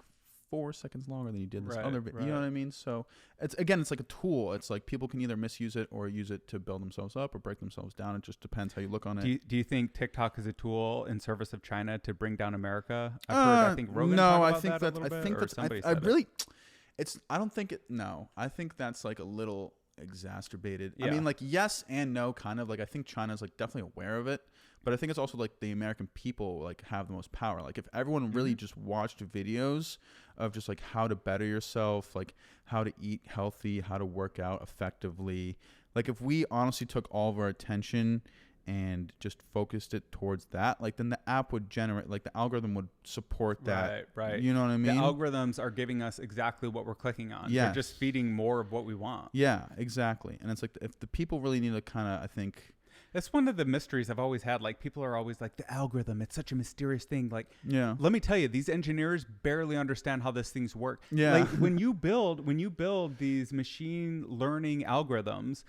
4 seconds longer than you did this other video. You know what I mean? So it's, again, it's like a tool. It's like people can either misuse it or use it to build themselves up or break themselves down. It just depends how you look on it. Do you think TikTok is a tool in service of China to bring down America? I've heard, I think Rogan talked about that a little bit, or somebody said it. I don't think it, no. I think that's like a little exacerbated. I mean, like, yes and no, kind of. Like, I think China's like definitely aware of it, but I think it's also like the American people like have the most power. Like, if everyone really just watched videos of just like how to better yourself, like how to eat healthy, how to work out effectively, like if we honestly took all of our attention and just focused it towards that, like then the app would generate, like the algorithm would support that. Right. You know what I mean? The algorithms are giving us exactly what we're clicking on. Yeah. They're just feeding more of what we want. Yeah, exactly. And it's like, if the people really need to kind of, I think, that's one of the mysteries I've always had. Like, people are always like, the algorithm, it's such a mysterious thing. Like, let me tell you, these engineers barely understand how these things work. Yeah. Like when you build these machine learning algorithms,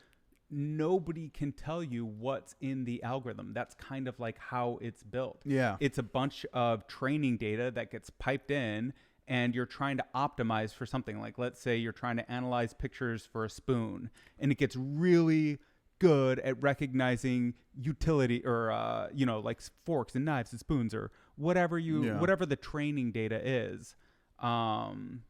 nobody can tell you what's in the algorithm. That's kind of like how it's built. Yeah. It's a bunch of training data that gets piped in, and you're trying to optimize for something. Like, let's say you're trying to analyze pictures for a spoon, and it gets really good at recognizing utility or, you know, like forks and knives and spoons or whatever whatever the training data is. And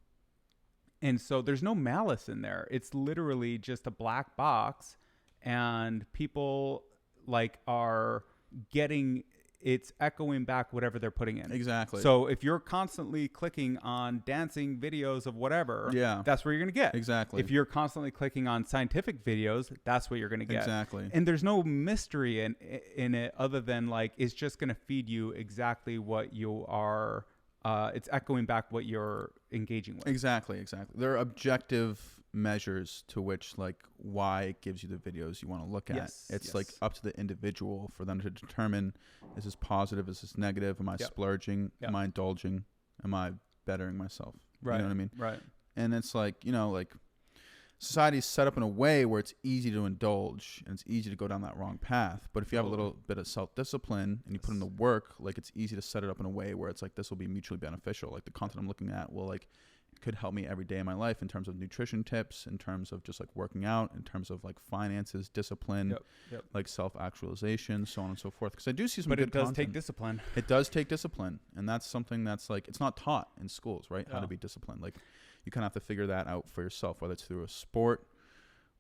so there's no malice in there. It's literally just a black box. And people like are getting, it's echoing back whatever they're putting in. Exactly. So if you're constantly clicking on dancing videos of whatever, that's where you're going to get. Exactly. If you're constantly clicking on scientific videos, that's what you're going to get. Exactly. And there's no mystery in it other than like, it's just going to feed you exactly what you are. It's echoing back what you're engaging with. Exactly. They're objective measures to which like why it gives you the videos you want to look at. It's like up to the individual for them to determine, is this positive, is this negative, am I splurging, am I indulging, am I bettering myself? Right. You know what I mean? Right. And it's like, you know, like society is set up in a way where it's easy to indulge and it's easy to go down that wrong path. But if you have a little bit of self-discipline and you put in the work, like it's easy to set it up in a way where it's like, this will be mutually beneficial. Like the content I'm looking at will like, could help me every day in my life in terms of nutrition tips, in terms of just like working out, in terms of like finances, discipline, like self-actualization, so on and so forth. Because I do see some good content. But it does take discipline. It does take discipline. And that's something that's like, it's not taught in schools, right? How to be disciplined. Like you kind of have to figure that out for yourself, whether it's through a sport,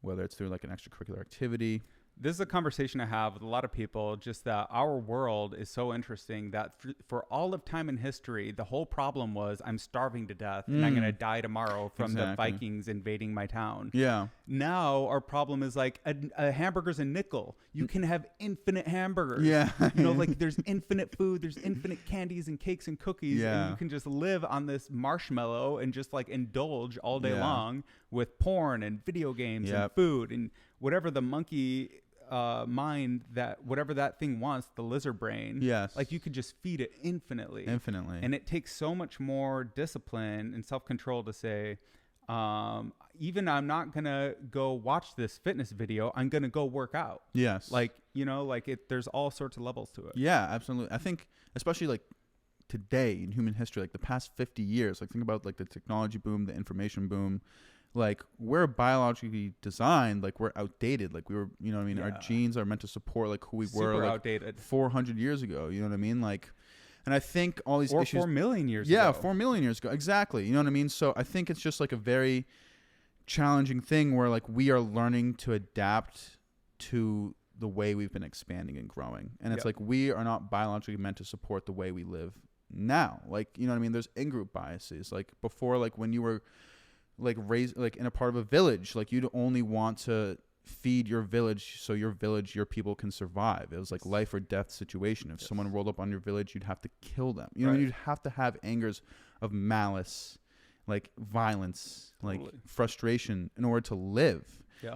whether it's through like an extracurricular activity. This is a conversation I have with a lot of people, just that our world is so interesting that for all of time in history, the whole problem was I'm starving to death and I'm going to die tomorrow from the Vikings invading my town. Yeah. Now our problem is like a hamburger's a nickel. You can have infinite hamburgers. Yeah. You know, like there's infinite food, there's infinite candies and cakes and cookies. Yeah. And you can just live on this marshmallow and just like indulge all day long with porn and video games and food and whatever the monkey mind, that whatever that thing wants, the lizard brain, like you could just feed it infinitely, and it takes so much more discipline and self-control to say, even I'm not gonna go watch this fitness video, I'm gonna go work out. Like, you know, like there's all sorts of levels to it. Absolutely. I think especially like today in human history, like the past 50 years, like think about like the technology boom, the information boom. Like we're biologically designed, like we're outdated, like we were, you know what I mean? Our genes are meant to support like who we were like outdated 400 years ago, you know what I mean? Like, and I think all these issues 4 million years ago. 4 million years ago. Exactly. You know what I mean? So I think it's just like a very challenging thing where like we are learning to adapt to the way we've been expanding and growing. And it's like, we are not biologically meant to support the way we live now. Like, you know what I mean? There's in-group biases. Like before, like when you were like raised like in a part of a village, like you'd only want to feed your village so your village, your people can survive. It was like life or death situation. If someone rolled up on your village, you'd have to kill them. You know, you'd have to have angers of malice, like violence, like frustration in order to live.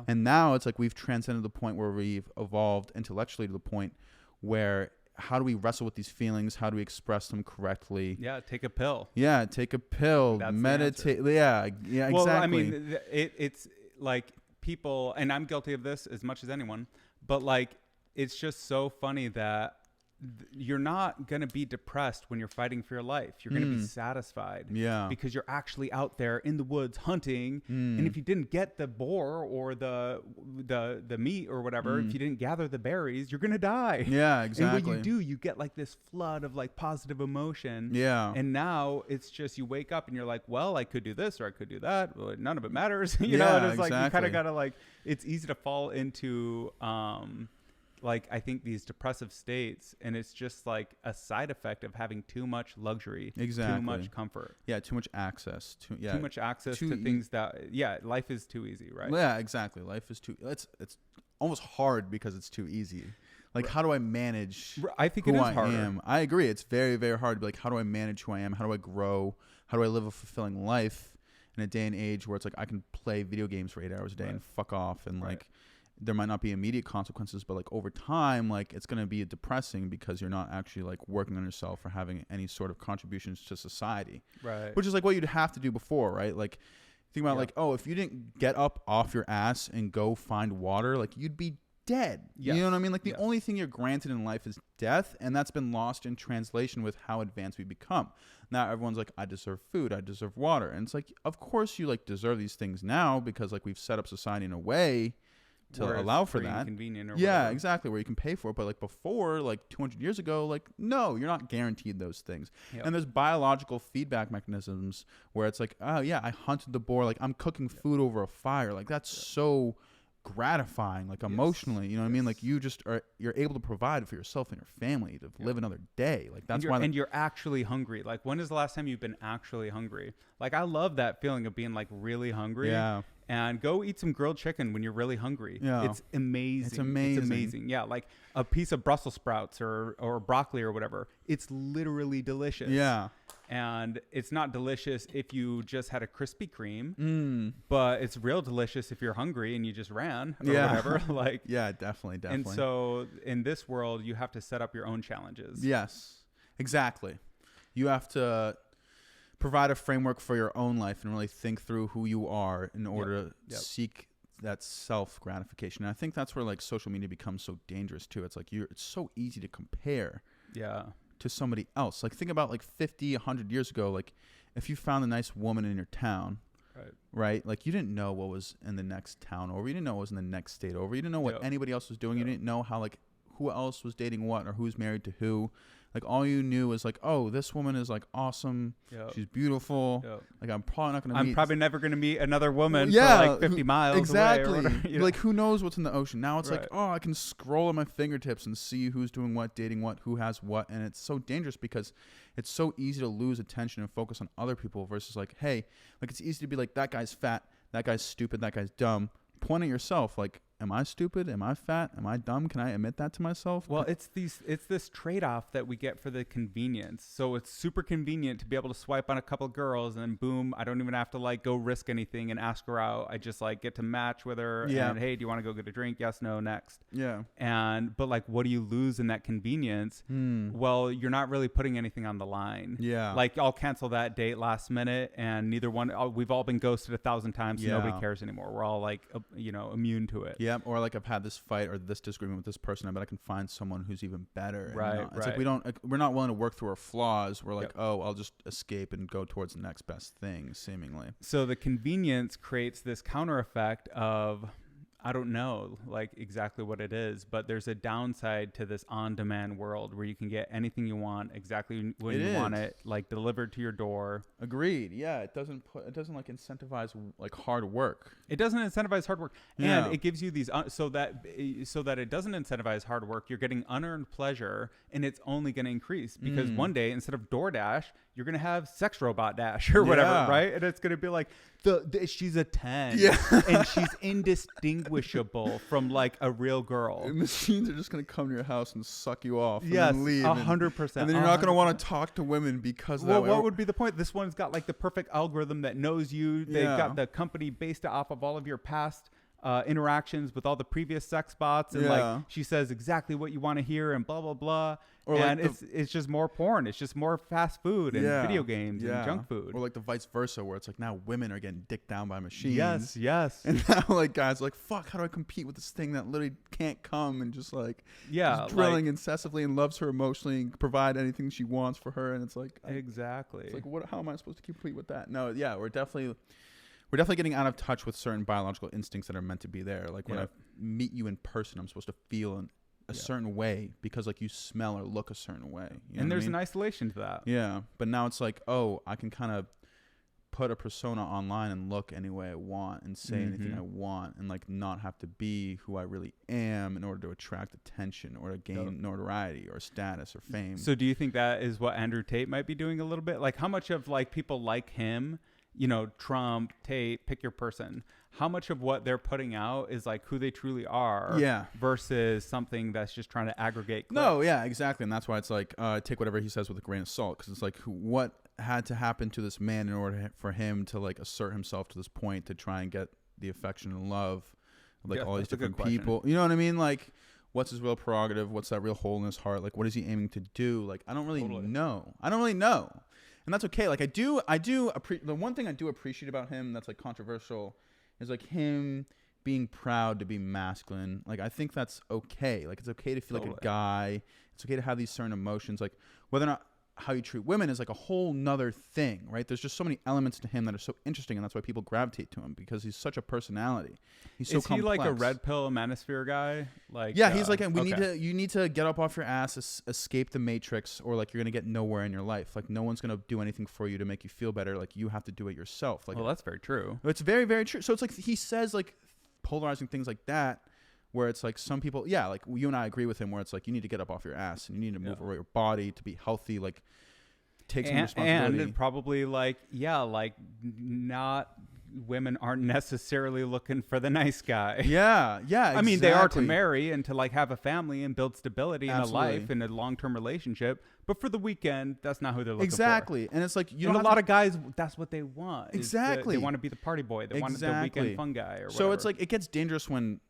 And now it's like we've transcended the point where we've evolved intellectually to the point where how do we wrestle with these feelings? How do we express them correctly? Take a pill. Take a pill. That's meditate. Exactly. Well, I mean, it's like people, and I'm guilty of this as much as anyone, but like, it's just so funny that you're not going to be depressed when you're fighting for your life. You're going to be satisfied because you're actually out there in the woods hunting. And if you didn't get the boar or the meat or whatever, if you didn't gather the berries, you're going to die. Exactly. And when you do, you get like this flood of like positive emotion. And now it's just, you wake up and you're like, well, I could do this or I could do that. Well, none of it matters. You know, and it's like, you kind of got to like, it's easy to fall into, like, I think these depressive states, and it's just like a side effect of having too much luxury, too much comfort. Too much access. Too much access to things that, life is too easy, right? Exactly. Life is too, it's almost hard because it's too easy. Like, how do I manage I think who it is I harder. am? I agree. It's very, very hard to be like, how do I manage who I am? How do I grow? How do I live a fulfilling life in a day and age where it's like I can play video games for 8 hours a day and fuck off and like, there might not be immediate consequences, but like over time, like it's going to be depressing because you're not actually like working on yourself or having any sort of contributions to society. Right. Which is like what you'd have to do before, right? Like think about like, oh, if you didn't get up off your ass and go find water, like you'd be dead. You know what I mean? Like the only thing you're granted in life is death. And that's been lost in translation with how advanced we become. Now everyone's like, I deserve food. I deserve water. And it's like, of course you like deserve these things now because like we've set up society in a way to allow for that. Convenient or whatever. Exactly, where you can pay for it. But like before, like 200 years ago, like no, you're not guaranteed those things. And there's biological feedback mechanisms where it's like, oh yeah, I hunted the boar, like I'm cooking food over a fire. Like that's so gratifying, like emotionally, you know what I mean? Like you're able to provide for yourself and your family to live another day. Like that's why. And you're actually hungry. Like when is the last time you've been actually hungry? Like I love that feeling of being like really hungry. And go eat some grilled chicken when you're really hungry. It's amazing. It's amazing. Yeah, like a piece of Brussels sprouts or broccoli or whatever. It's literally delicious. And it's not delicious if you just had a Krispy Kreme, but it's real delicious if you're hungry and you just ran or whatever. Like, yeah, definitely. And so in this world, you have to set up your own challenges. Yes, exactly. You have to provide a framework for your own life and really think through who you are in order to seek that self gratification. And I think that's where like social media becomes so dangerous too. It's like it's so easy to compare. Yeah. To somebody else. Like think about like 50, 100 years ago, like if you found a nice woman in your town, right? Like you didn't know what was in the next town over. You didn't know what was in the next state over. You didn't know what anybody else was doing. You didn't know how like who else was dating what or who's married to who. Like all you knew was like, oh, this woman is like awesome. She's beautiful. Like I'm probably not going to probably never going to meet another woman for like 50 miles exactly. away. Exactly. Like who knows what's in the ocean. Now it's like, oh, I can scroll on my fingertips and see who's doing what, dating what, who has what. And it's so dangerous because it's so easy to lose attention and focus on other people versus like, hey, like it's easy to be like, that guy's fat, that guy's stupid, that guy's dumb. Point at yourself, like, am I stupid? Am I fat? Am I dumb? Can I admit that to myself? Well, it's this trade-off that we get for the convenience. So it's super convenient to be able to swipe on a couple of girls and boom, I don't even have to like go risk anything and ask her out. I just like get to match with her and hey, do you want to go get a drink? Yes, no, next. Yeah. But like, what do you lose in that convenience? Well, you're not really putting anything on the line. Yeah. Like I'll cancel that date last minute and neither one, we've all been ghosted 1,000 times. So nobody cares anymore. We're all like, immune to it. Yeah. Or like I've had this fight or this disagreement with this person, I bet I can find someone who's even better. Right. It's like we're not willing to work through our flaws. We're like, oh, I'll just escape and go towards the next best thing, seemingly. So the convenience creates this counter effect of, I don't know like exactly what it is, but there's a downside to this on-demand world where you can get anything you want exactly when you want it, like delivered to your door. Agreed. Yeah, it doesn't like incentivize like hard work. It doesn't incentivize hard work, and it gives you these so that it doesn't incentivize hard work. You're getting unearned pleasure, and it's only going to increase because one day instead of DoorDash, you're going to have Sex Robot Dash or whatever, right? And it's going to be like she's a 10, and she's indistinguishable from like a real girl. And machines are just going to come to your house and suck you off. And yes, then leave 100%. And then you're not going to want to talk to women because of that. What would be the point? This one's got like the perfect algorithm that knows you. They've got the company based off of all of your past interactions with all the previous sex bots, and like she says exactly what you want to hear and blah blah blah. Or and like it's just more porn. It's just more fast food and video games and junk food. Or like the vice versa, where it's like now women are getting dicked down by machines. Yes. And now like guys are like, fuck, how do I compete with this thing that literally can't come and just like just drilling incessantly and loves her emotionally and provide anything she wants for her? And it's like exactly. It's like how am I supposed to compete with that? No, yeah, we're definitely getting out of touch with certain biological instincts that are meant to be there. Like when I meet you in person, I'm supposed to feel a certain way because like you smell or look a certain way. And there's an isolation to that. Yeah. But now it's like, oh, I can kind of put a persona online and look any way I want and say anything I want and like not have to be who I really am in order to attract attention or to gain notoriety or status or fame. So do you think that is what Andrew Tate might be doing a little bit? Like how much of like people like him, Trump, Tate, pick your person, how much of what they're putting out is like who they truly are versus something that's just trying to aggregate clicks? No, yeah, exactly. And that's why it's like take whatever he says with a grain of salt, because it's like what had to happen to this man in order for him to like assert himself to this point to try and get the affection and love of like all these different people. You know what I mean? Like what's his real prerogative? What's that real hole in his heart? Like what is he aiming to do? Like I don't really know. And that's okay. Like the one thing I do appreciate about him that's like controversial is like him being proud to be masculine. Like I think that's okay. Like it's okay to feel like a guy. It's okay to have these certain emotions. Like whether or not how you treat women is like a whole nother thing, right? There's just so many elements to him that are so interesting, and that's why people gravitate to him because he's such a personality. He's so complex. Is he like a red pill manosphere guy? Like he's like you need to get up off your ass, escape the matrix, or like you're gonna get nowhere in your life. Like no one's gonna do anything for you to make you feel better. Like you have to do it yourself. Like well, that's very true. It's very, very true. So it's like he says like polarizing things like that, where it's like some people, like you and I agree with him, where it's like you need to get up off your ass and you need to move your body to be healthy, like take some responsibility. And probably like not women aren't necessarily looking for the nice guy. Yeah, yeah. I mean, they are to marry and to like have a family and build stability in a Absolutely. life and a long-term relationship. But for the weekend, that's not who they're looking for. Exactly. And it's like, a lot of guys, that's what they want. Exactly. They want to be the party boy. They want the weekend fun guy or whatever. So it's like, it gets dangerous when,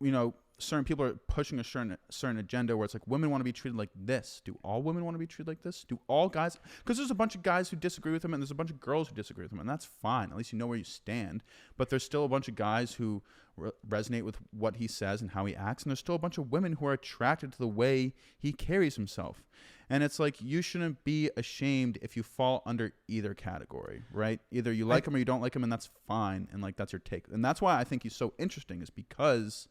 you know, certain people are pushing a certain agenda where it's like women want to be treated like this. Do all women want to be treated like this? Do all guys? Because there's a bunch of guys who disagree with him and there's a bunch of girls who disagree with him, and that's fine. At least you know where you stand. But there's still a bunch of guys who resonate with what he says and how he acts, and there's still a bunch of women who are attracted to the way he carries himself. And it's like, you shouldn't be ashamed if you fall under either category, right? Either you like him or you don't like him, and that's fine. And like, that's your take. And that's why I think he's so interesting, is because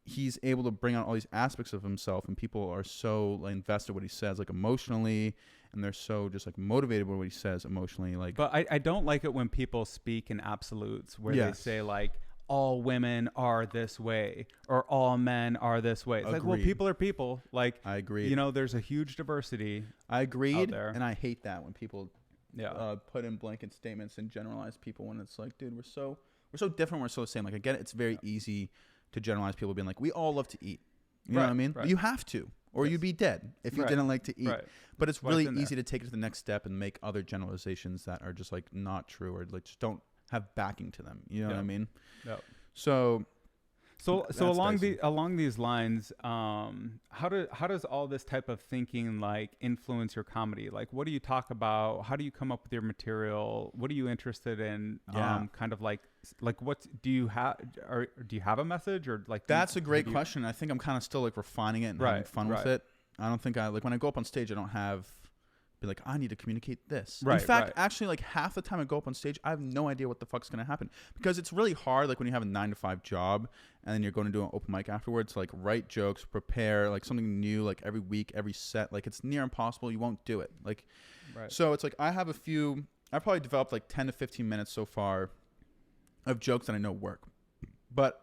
he's able to bring out all these aspects of himself, and people are so like invested in what he says, like emotionally, and they're so just like motivated by what he says emotionally. Like, but I don't like it when people speak in absolutes, where they say like all women are this way or all men are this way. It's like, well, people are people. Like, I agree. You know, there's a huge diversity. I agreed, out there. And I hate that when people put in blanket statements and generalize people when it's like, dude, we're so different, we're so the same. Like, I get it, it's very easy to generalize people being like, we all love to eat. You know what I mean? Right. You have to, or you'd be dead if you didn't like to eat. Right. But it's really easy to take it to the next step and make other generalizations that are just like not true, or like just don't have backing to them. You know what I mean? Yep. So along these lines, how does all this type of thinking like influence your comedy? Like, what do you talk about? How do you come up with your material? What are you interested in? Kind of like what do you have? Or do you have a message, or like? That's a great question. I think I'm kind of still like refining it and having fun with it. I don't think when I go up on stage, I don't be like, I need to communicate this. In fact, actually, like half the time I go up on stage, I have no idea what the fuck's going to happen, because it's really hard. Like when you have a 9-to-5 job and then you're going to do an open mic afterwards, like write jokes, prepare like something new, like every week, every set, like it's near impossible. You won't do it. Like, so it's like, I've probably developed like 10 to 15 minutes so far of jokes that I know work, but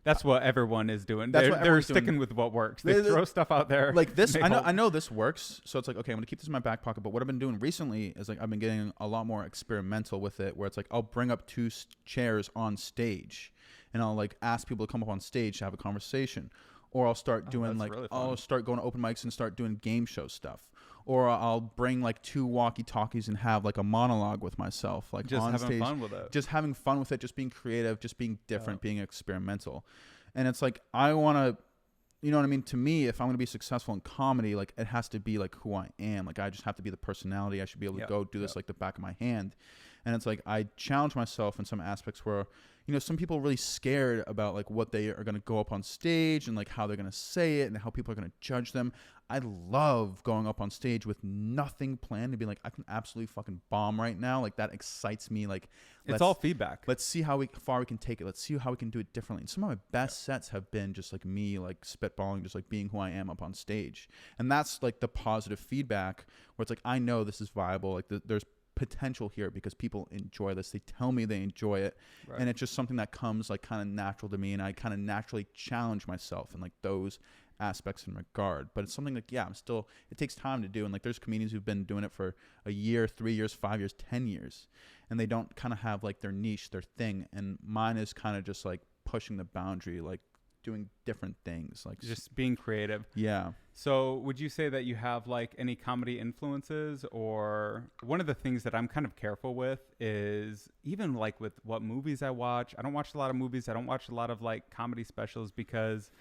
that's what everyone is doing. They're sticking with what works. They throw stuff out there. Like this, I know this works. So it's like, okay, I'm going to keep this in my back pocket. But what I've been doing recently is like, I've been getting a lot more experimental with it, where it's like, I'll bring up 2 chairs on stage and I'll like ask people to come up on stage to have a conversation. Or I'll start doing like, really I'll start going to open mics and start doing game show stuff. Or I'll bring like 2 walkie-talkies and have like a monologue with myself, like just on having stage. fun with it. Just having fun with it, just being creative, just being different, being experimental. And it's like, I want to, you know what I mean? To me, if I'm going to be successful in comedy, like it has to be like who I am. Like I just have to be the personality. I should be able to go do this like the back of my hand. And it's like, I challenge myself in some aspects where, you know, some people are really scared about like what they are going to go up on stage and like how they're going to say it and how people are going to judge them. I love going up on stage with nothing planned, to be like, I can absolutely fucking bomb right now. Like that excites me. Like it's all feedback. Let's see how far we can take it. Let's see how we can do it differently. And some of my best sets have been just like me, like spitballing, just like being who I am up on stage. And that's like the positive feedback where it's like, I know this is viable. Like there's potential here because people enjoy this. They tell me they enjoy it. And it's just something that comes like kind of natural to me. And I kind of naturally challenge myself in like those aspects in regard. But it's something like, it takes time to do. And like there's comedians who've been doing it for a year, 3 years, 5 years, 10 years. And they don't kind of have like their niche, their thing. And mine is kind of just like pushing the boundary, like doing different things, like just being creative. Yeah. So would you say that you have like any comedy influences? Or one of the things that I'm kind of careful with is even like with what movies I watch. I don't watch a lot of movies. I don't watch a lot of like comedy specials, because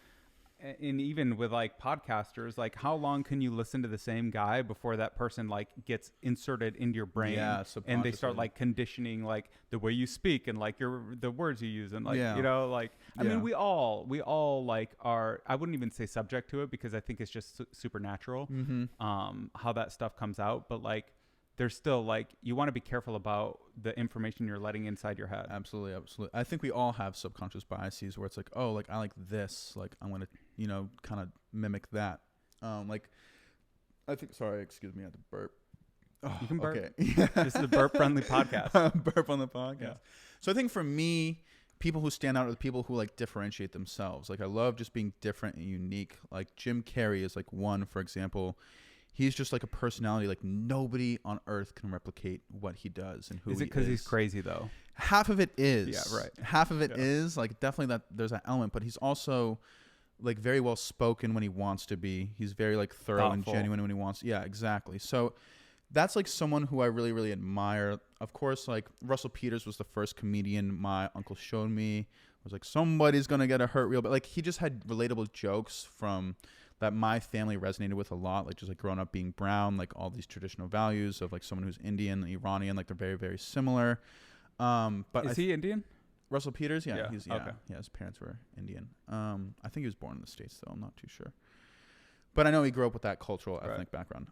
and even with like podcasters, like how long can you listen to the same guy before that person like gets inserted into your brain, and they start like conditioning like the way you speak and like the words you use, and like you know, like I mean we all like are, I wouldn't even say subject to it, because I think it's just supernatural how that stuff comes out, but like there's still like, you want to be careful about the information you're letting inside your head. Absolutely. I think we all have subconscious biases where it's like, oh, like I like this, like I'm going to, you know, kind of mimic that. Like I think, sorry, excuse me, I had to burp. Oh, you can burp. Okay. This is a burp-friendly podcast. Burp on the podcast. Yeah. So I think for me, people who stand out are the people who like differentiate themselves. Like I love just being different and unique. Like Jim Carrey is like one, for example. he's just like a personality. Like nobody on earth can replicate what he does and who he is. Is it because he's crazy though? Half of it is. Yeah, right. Half of it is like definitely that there's that element, but he's also like very well spoken when he wants to be. He's very like thorough and genuine when he wants. Yeah, exactly. So that's like someone who I really, really admire. Of course, like Russell Peters was the first comedian my uncle showed me. I was like, somebody's going to get a hurt real, but like he just had relatable jokes from that my family resonated with a lot. Like just like growing up being brown, like all these traditional values of like someone who's Indian, Iranian, like they're very, very similar. But is he Indian? Russell Peters, yeah, Okay. Yeah, his parents were Indian. I think he was born in the States though. I'm not too sure, but I know he grew up with that cultural ethnic background.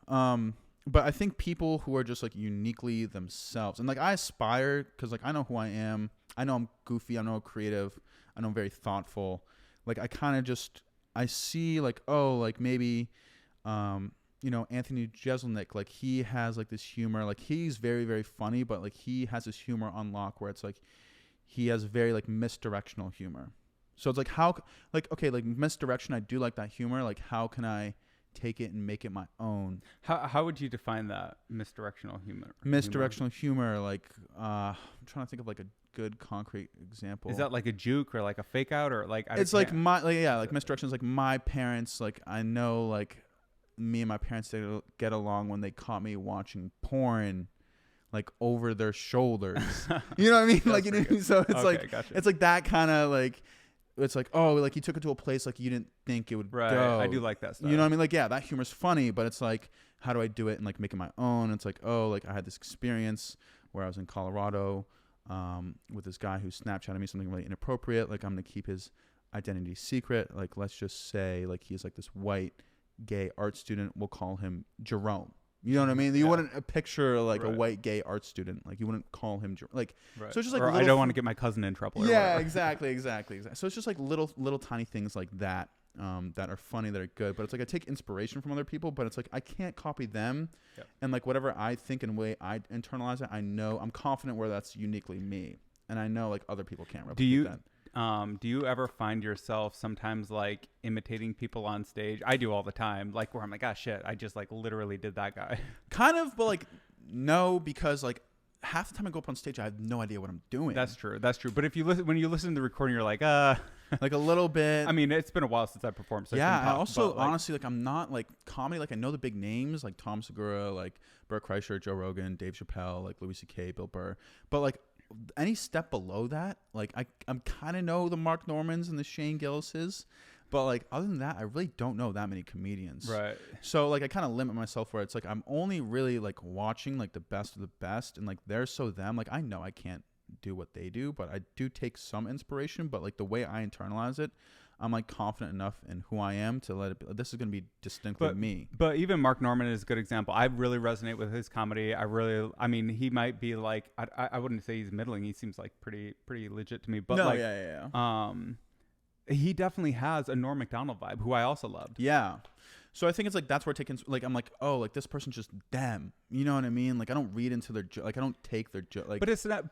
But I think people who are just like uniquely themselves, and like I aspire because like I know who I am. I know I'm goofy. I know I'm creative. I know I'm very thoughtful. Like I kind of just I see like like maybe. Anthony Jeselnik, like he has like this humor, like he's very, very funny, but like he has this humor on lock where it's like he has very like misdirectional humor. So it's like okay, like misdirection, I do like that humor. Like how can I take it and make it my own? How would you define that misdirectional humor? Misdirectional humor, like I'm trying to think of like a good concrete example. Is that like a juke or like a fake out or like like misdirection is like my parents, like I know like me and my parents didn't get along when they caught me watching porn like over their shoulders. You know what I mean? Like, so it's like gotcha. It's like that kind of like it's like, oh, like you took it to a place like you didn't think it would go. I do like that stuff. You know what I mean? Like, yeah, that humor's funny, but it's like, how do I do it and like make it my own? It's like, oh, like I had this experience where I was in Colorado with this guy who Snapchatted me something really inappropriate. Like I'm gonna keep his identity secret. Like let's just say like he's like this white gay art student. We'll call him Jerome. You know what I mean? You wouldn't picture like a white gay art student. Like you wouldn't call him like. Right. So it's just like I don't want to get my cousin in trouble. Yeah, exactly. So it's just like little tiny things like that that are funny, that are good. But it's like I take inspiration from other people, but it's like I can't copy them. Yep. And like whatever I think and way I internalize it, I know I'm confident where that's uniquely me, and I know like other people can't replicate that. Do you ever find yourself sometimes like imitating people on stage? I do all the time, like where I'm like, ah, shit, I just like literally did that guy. Kind of, but like no, because like half the time I go up on stage, I have no idea what I'm doing. That's true. But if you when you listen to the recording, you're like, like a little bit. I mean, it's been a while since I performed. So yeah. I also honestly like I'm not like comedy. Like I know the big names like Tom Segura, like Burt Kreischer, Joe Rogan, Dave Chappelle, like Louis C.K., Bill Burr, but like. Any step below that, like I'm kind of know the Mark Normans and the Shane Gillises, but like other than that, I really don't know that many comedians. Right. So like I kind of limit myself where it's like I'm only really like watching like the best of the best, and like they're so them. Like I know I can't do what they do, but I do take some inspiration. But like the way I internalize it, I'm like confident enough in who I am to let it be. This is going to be distinctly me. But even Mark Norman is a good example. I really resonate with his comedy. I mean, he might be like, I wouldn't say he's middling. He seems like pretty legit to me. But no, like, yeah. He definitely has a Norm Macdonald vibe, who I also loved. Yeah. So I think it's like that's where taking like I'm like, oh, like this person's just them. You know what I mean? Like I don't read into their like I don't take their like. But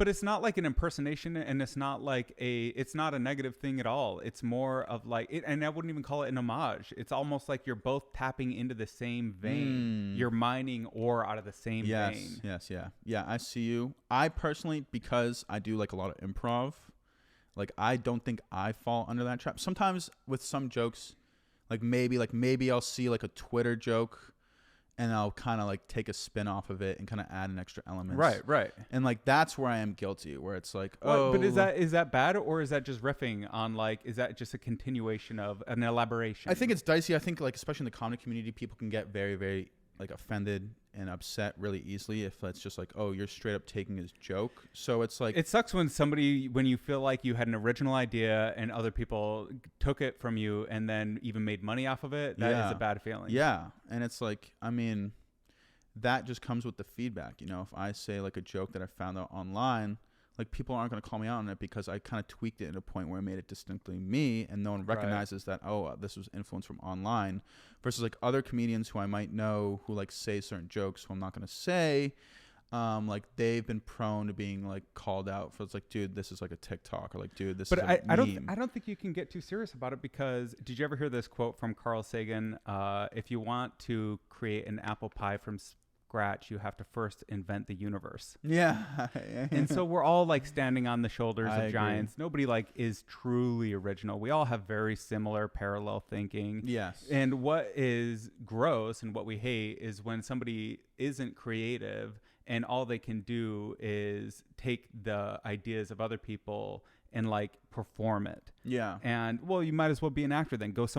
it's not like an impersonation, and it's not a negative thing at all. It's more of like and I wouldn't even call it an homage. It's almost like you're both tapping into the same vein. You're mining ore out of the same vein. Yes, yeah. I see you. I personally, because I do like a lot of improv, like I don't think I fall under that trap. Sometimes with some jokes. Like maybe I'll see like a Twitter joke and I'll kind of like take a spin off of it and kind of add an extra element. Right. And like that's where I am guilty, where it's like, but is that bad, or is that just riffing on like, is that just a continuation of an elaboration? I think it's dicey. I think like especially in the comedy community, people can get very, very like offended and upset really easily if it's just like, oh, you're straight up taking his joke. So it's like, it sucks when you feel like you had an original idea and other people took it from you and then even made money off of it. That is a bad feeling. Yeah. And it's like, I mean, that just comes with the feedback. You know, if I say like a joke that I found out online, like people aren't going to call me out on it because I kind of tweaked it at a point where I made it distinctly me, and no one recognizes that, oh, this was influenced from online, versus like other comedians who I might know who like say certain jokes who I'm not going to say. like they've been prone to being like called out for, it's like, dude, this is like a TikTok, or like, dude, this is a meme. I don't think you can get too serious about it, because did you ever hear this quote from Carl Sagan? If you want to create an apple pie from scratch, you have to first invent the universe. Yeah. And so we're all like standing on the shoulders of giants. Nobody like is truly original. We all have very similar parallel thinking. Yes. And what is gross and what we hate is when somebody isn't creative and all they can do is take the ideas of other people and like perform it. Yeah. And well, you might as well be an actor then. Have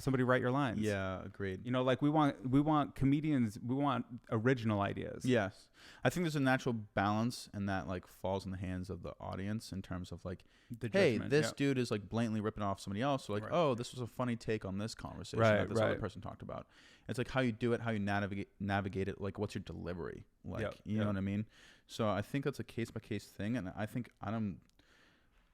somebody write your lines. Yeah, agreed. You know, like we want comedians, we want original ideas. Yes. I think there's a natural balance, and that like falls in the hands of the audience in terms of like, hey, this dude is like blatantly ripping off somebody else. So like, oh, this was a funny take on this conversation that this other person talked about. It's like how you do it, how you navigate it, like what's your delivery, like, you know what I mean? So I think that's a case by case thing, and I think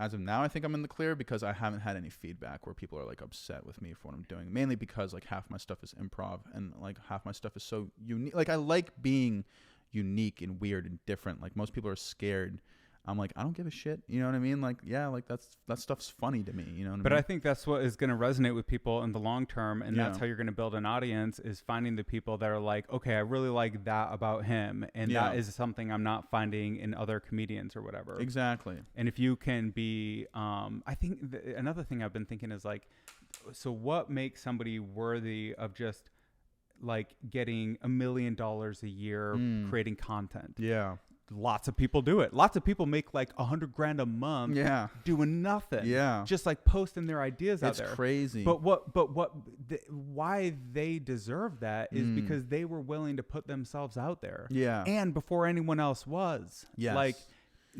as of now, I think I'm in the clear, because I haven't had any feedback where people are like upset with me for what I'm doing. Mainly because like half my stuff is improv, and like half my stuff is so unique. Like I like being unique and weird and different. Like most people are scared. I'm like, I don't give a shit. You know what I mean? Like, yeah, like that stuff's funny to me. You know what I mean? But I think that's what is going to resonate with people in the long term. And that's how you're going to build an audience, is finding the people that are like, okay, I really like that about him. And that is something I'm not finding in other comedians or whatever. Exactly. And if you can be, I think another thing I've been thinking is like, so what makes somebody worthy of just like getting $1 million a year creating content? Yeah. Lots of people do it. Lots of people make like $100,000 a month doing nothing. Yeah. Just like posting their ideas out there. It's crazy. But why they deserve that is because they were willing to put themselves out there. Yeah. And before anyone else was. Yes. Like,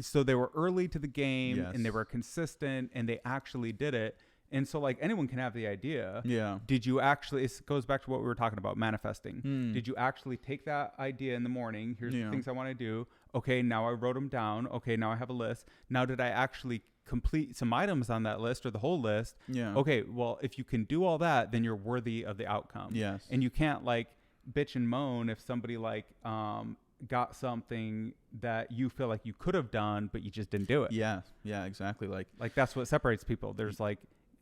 so they were early to the game and they were consistent and they actually did it. And so like anyone can have the idea. Yeah. Did you actually, it goes back to what we were talking about, manifesting. Did you actually take that idea in the morning? Here's the things I want to do. Okay, now I wrote them down. Okay, now I have a list. Now did I actually complete some items on that list or the whole list? Yeah. Okay, well, if you can do all that, then you're worthy of the outcome. Yes. And you can't like bitch and moan if somebody like got something that you feel like you could have done, but you just didn't do it. Yeah. Yeah, exactly. Like that's what separates people. There's like,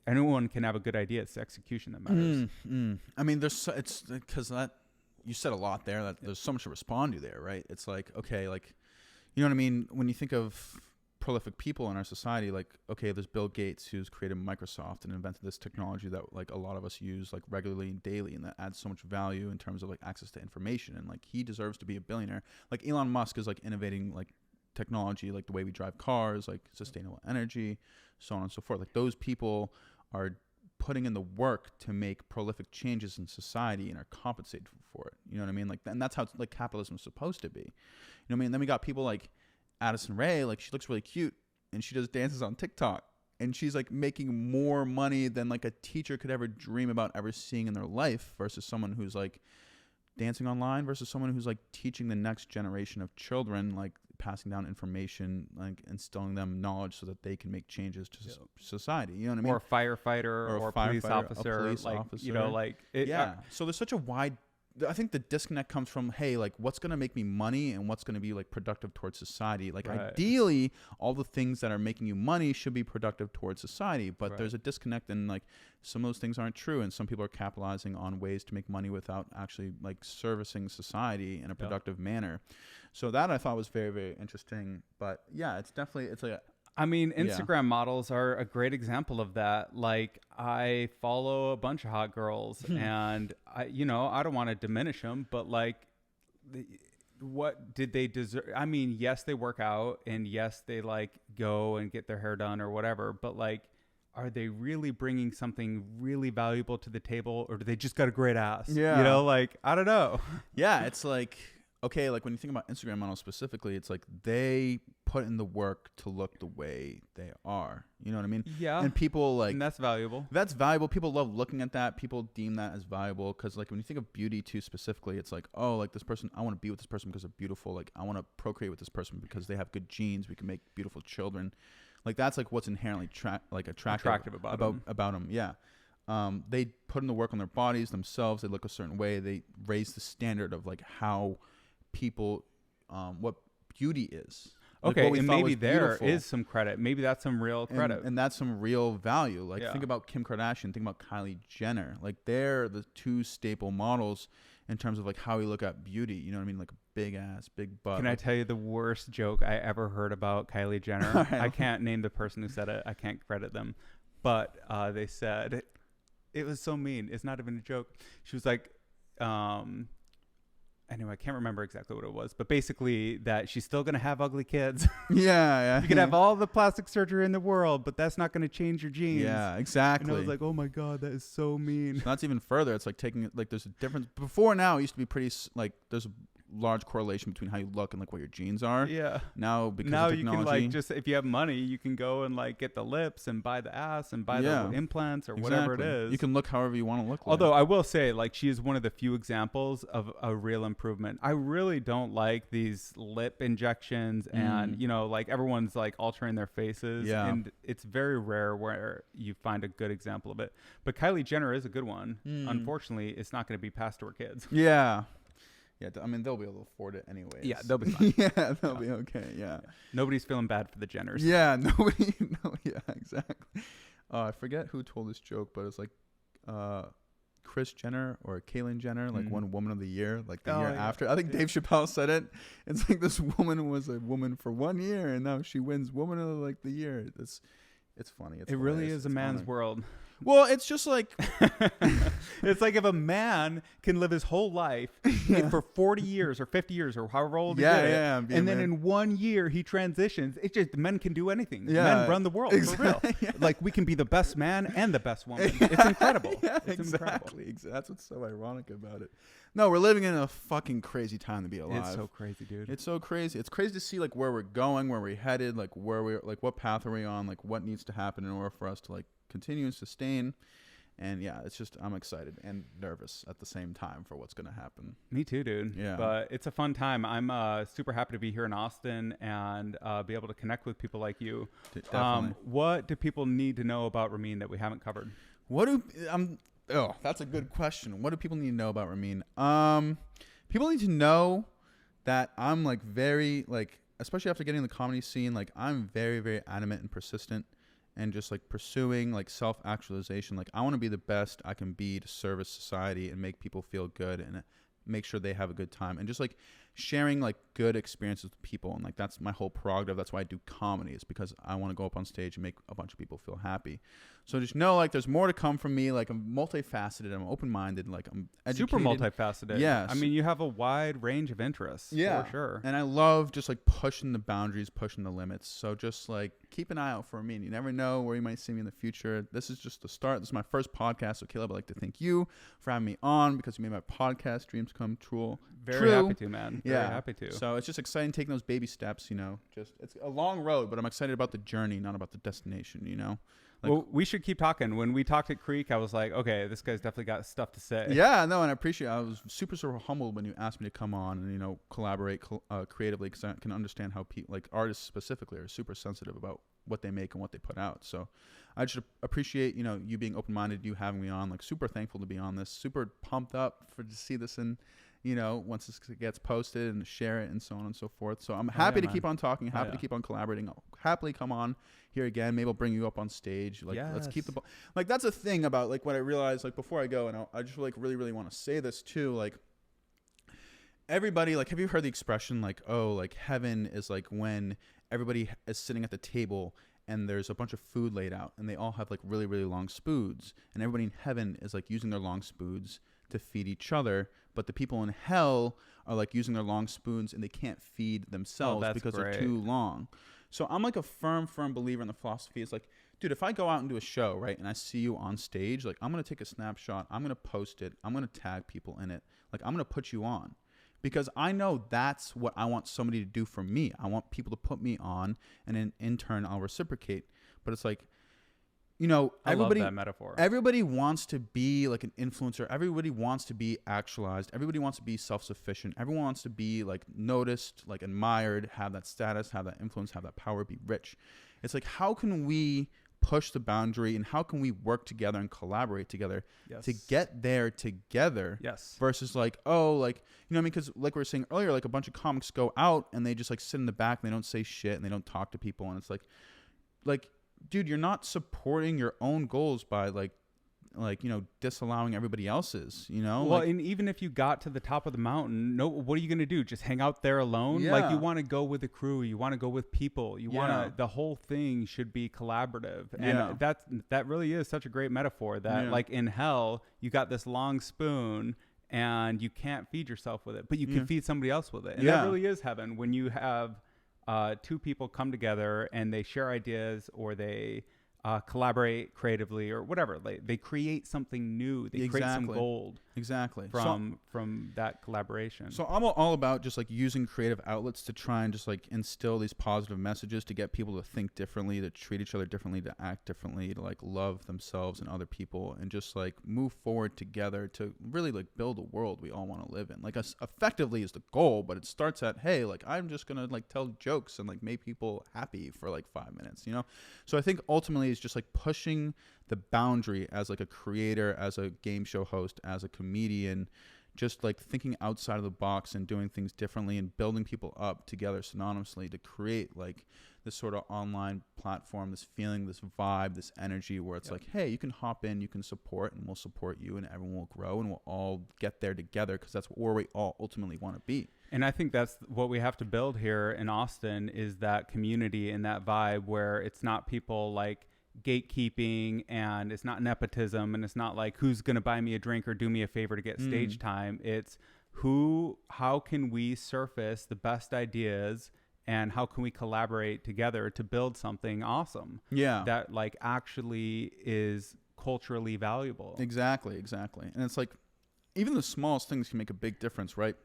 anyone can have a good idea. It's the execution that matters. I mean, it's because that you said a lot there. That there's so much to respond to there, right? It's like, okay, like, you know what I mean? When you think of prolific people in our society, like, okay, there's Bill Gates, who's created Microsoft and invented this technology that like a lot of us use like regularly and daily, and that adds so much value in terms of like access to information, and like he deserves to be a billionaire. Like Elon Musk is like innovating like technology, like the way we drive cars, like sustainable energy, so on and so forth. Like those people are putting in the work to make prolific changes in society and are compensated for it. You know what I mean? Like, and that's how like capitalism is supposed to be. You know what I mean? Then we got people like Addison Rae, like she looks really cute and she does dances on TikTok, and she's like making more money than like a teacher could ever dream about ever seeing in their life, versus someone who's like dancing online, versus someone who's like teaching the next generation of children, like passing down information, like instilling them knowledge so that they can make changes to society. You know what I mean? Or a firefighter or a police officer. You know, like so there's such a wide, I think the disconnect comes from, hey, like what's going to make me money and what's going to be like productive towards society. Like ideally all the things that are making you money should be productive towards society, but there's a disconnect, and like some of those things aren't true, and some people are capitalizing on ways to make money without actually like servicing society in a productive manner. So that I thought was very, very interesting. But yeah, it's definitely, it's like, I mean, Instagram models are a great example of that. Like, I follow a bunch of hot girls, and I don't want to diminish them, but like, what did they deserve? I mean, yes, they work out, and yes, they like go and get their hair done or whatever, but like, are they really bringing something really valuable to the table, or do they just got a great ass? Yeah. You know, like, I don't know. Yeah. It's like, okay, like when you think about Instagram models specifically, it's like they put in the work to look the way they are. You know what I mean? Yeah. And people like... And that's valuable. That's valuable. People love looking at that. People deem that as valuable because like when you think of beauty too specifically, it's like, oh, like this person, I want to be with this person because they're beautiful. Like I want to procreate with this person because they have good genes. We can make beautiful children. Like that's like what's inherently attractive about them. Yeah. They put in the work on their bodies themselves. They look a certain way. They raise the standard of like how people what beauty is. Okay, and maybe there is some credit. Maybe that's some real credit. And that's some real value. Like, think about Kim Kardashian, think about Kylie Jenner. Like, they're the two staple models in terms of, like, how we look at beauty. You know what I mean? Like, a big ass, big butt. Can I tell you the worst joke I ever heard about Kylie Jenner? I can't name the person who said it. I can't credit them. But they said, it was so mean. It's not even a joke. She was like... Anyway, I can't remember exactly what it was, but basically that she's still going to have ugly kids. Yeah. You can have all the plastic surgery in the world, but that's not going to change your genes. Yeah, exactly. And I was like, oh my God, that is so mean. So that's even further. It's like taking it, like, there's a difference. Before now, it used to be pretty, like, there's a large correlation between how you look and, like, what your genes are. Yeah. Now, because now of technology, you can, like, just, if you have money, you can go and, like, get the lips and buy the ass and buy the implants or whatever it is. You can look however you want to look like. Although I will say, like, she is one of the few examples of a real improvement. I really don't like these lip injections and, you know, like, everyone's, like, altering their faces. Yeah. And it's very rare where you find a good example of it. But Kylie Jenner is a good one. Unfortunately, it's not going to be passed to her kids. Yeah. Yeah, I mean, they'll be able to afford it anyways. Yeah, they'll be fine. Yeah, they'll be okay. Yeah. Nobody's feeling bad for the Jenners. Yeah, nobody. No, yeah, exactly. I forget who told this joke, but it's like Kris Jenner or Caitlyn Jenner, like won Woman of the Year, like the year after. I think Dave Chappelle said it. It's like this woman was a woman for 1 year, and now she wins Woman of like the Year. It's funny. It really is a man's world. Well, it's just like it's like if a man can live his whole life for 40 years or 50 years or however old he is, and then in 1 year he transitions. It's just men can do anything. Men run the world for real. Like, we can be the best man and the best woman. It's incredible. It's incredible. That's what's so ironic about it. No, we're living in a fucking crazy time to be alive. It's so crazy, dude. It's so crazy. It's crazy to see, like, where we're going, where we're headed, like, where we're, like, what path are we on, like, what needs to happen in order for us to, like, continue and sustain. And yeah, it's just, I'm excited and nervous at the same time for what's going to happen. Me too, dude. Yeah. But it's a fun time. I'm super happy to be here in Austin and be able to connect with people like you. Definitely. What do people need to know about Ramin that we haven't covered? That's a good question. What do people need to know about Ramin? People need to know that I'm, like, very, like, especially after getting in the comedy scene, like, I'm very, very adamant and persistent and just, like, pursuing, like, self-actualization. Like, I want to be the best I can be to service society and make people feel good and make sure they have a good time, and just, like, sharing, like, good experiences with people. And, like, that's my whole prerogative. That's why I do comedy, is because I want to go up on stage and make a bunch of people feel happy. So just know, like, there's more to come from me. Like, I'm multifaceted. I'm open-minded. Like, I'm educated. Super multifaceted. Yes. I mean, you have a wide range of interests. Yeah. For sure. And I love just, like, pushing the boundaries, pushing the limits. So just, like, keep an eye out for me. You never know where you might see me in the future. This is just the start. This is my first podcast. So, Caleb, I'd like to thank you for having me on, because you made my podcast dreams come true. Very happy to, man. Very happy to. So it's just exciting taking those baby steps, you know. Just, it's a long road, but I'm excited about the journey, not about the destination, you know. Like, well, we should keep talking. When we talked at Creek, I was like, okay, this guy's definitely got stuff to say. Yeah, no, and I appreciate it. I was super humbled when you asked me to come on and, you know, collaborate creatively, because I can understand how people, like artists specifically, are super sensitive about what they make and what they put out. So I just appreciate, you know, you being open-minded, you having me on. Like, super thankful to be on this. Super pumped up to see this in, you know, once this gets posted, and share it and so on and so forth. So I'm happy to keep on talking, happy to keep on collaborating. I'll happily come on here again. Maybe I'll bring you up on stage. Like, let's keep the like, that's a thing about, like, what I realized, like, before I go, and I just, like, really want to say this too. Like, everybody, like, have you heard the expression, like, oh, like, heaven is, like, when everybody is sitting at the table and there's a bunch of food laid out and they all have, like, really long spoons, and everybody in heaven is, like, using their long spoons to feed each other, but the people in hell are, like, using their long spoons and they can't feed themselves because they're too long. So I'm, like, a firm believer in the philosophy. It's like, dude, if I go out and do a show, right, and I see you on stage, like, I'm going to take a snapshot, I'm going to post it, I'm going to tag people in it, like, I'm going to put you on, because I know that's what I want somebody to do for me. I want people to put me on, and in turn I'll reciprocate. But it's like, you know, I love that metaphor. Everybody wants to be like an influencer. Everybody wants to be actualized. Everybody wants to be self-sufficient. Everyone wants to be, like, noticed, like, admired, have that status, have that influence, have that power, be rich. It's like, how can we push the boundary and how can we work together and collaborate together to get there together. Yes. Versus like, oh, like, you know what I mean? Because like we were saying earlier, like a bunch of comics go out and they just like sit in the back and they don't say shit and they don't talk to people. And it's like, dude, you're not supporting your own goals by like, you know, disallowing everybody else's, you know? Well, like, and even if you got to the top of the mountain, what are you going to do? Just hang out there alone? Yeah. Like, you want to go with a crew. You want to go with people. You want to, the whole thing should be collaborative. And that really is such a great metaphor that like in hell, you got this long spoon and you can't feed yourself with it, but you can feed somebody else with it. And that really is heaven when you have two people come together and they share ideas or they collaborate creatively or whatever. Like they create something new. They create some gold. Exactly. From that collaboration. So I'm all about just like using creative outlets to try and just like instill these positive messages to get people to think differently, to treat each other differently, to act differently, to like love themselves and other people and just like move forward together to really like build a world we all want to live in. Like effectively is the goal, but it starts at, hey, like I'm just going to like tell jokes and like make people happy for like 5 minutes, you know? So I think ultimately it's just like pushing the boundary as like a creator, as a game show host, as a comedian, just like thinking outside of the box and doing things differently and building people up together synonymously to create like this sort of online platform, this feeling, this vibe, this energy where it's like, hey, you can hop in, you can support, and we'll support you, and everyone will grow, and we'll all get there together because that's where we all ultimately want to be. And I think that's what we have to build here in Austin is that community and that vibe where it's not people like gatekeeping and it's not nepotism and it's not like who's going to buy me a drink or do me a favor to get stage time. It's how can we surface the best ideas and how can we collaborate together to build something awesome that like actually is culturally valuable. Exactly. And it's like even the smallest things can make a big difference, right?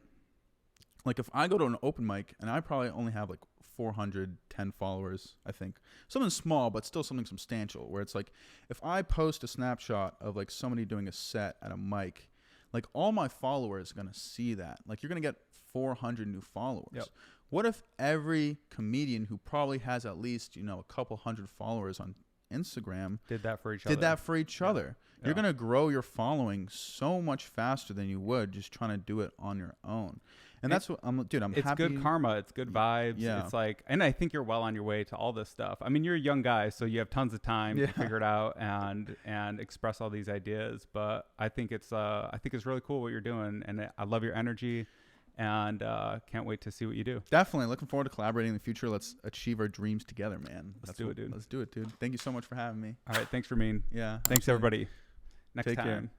Like if I go to an open mic and I probably only have like 410 followers, I think. Something small, but still something substantial, where it's like, if I post a snapshot of like somebody doing a set at a mic, like all my followers are going to see that. Like you're going to get 400 new followers. Yep. What if every comedian who probably has at least, you know, a couple hundred followers on Instagram did that for each other? You're going to grow your following so much faster than you would just trying to do it on your own. And that's what I'm happy. It's good karma. It's good vibes. Yeah. It's like, and I think you're well on your way to all this stuff. I mean, you're a young guy, so you have tons of time to figure it out and express all these ideas. But I think it's really cool what you're doing. And I love your energy and can't wait to see what you do. Definitely. Looking forward to collaborating in the future. Let's achieve our dreams together, man. Let's do it, dude. Let's do it, dude. Thank you so much for having me. All right. Thanks, Ramin. Yeah. Thanks, everybody. Next Take time. care.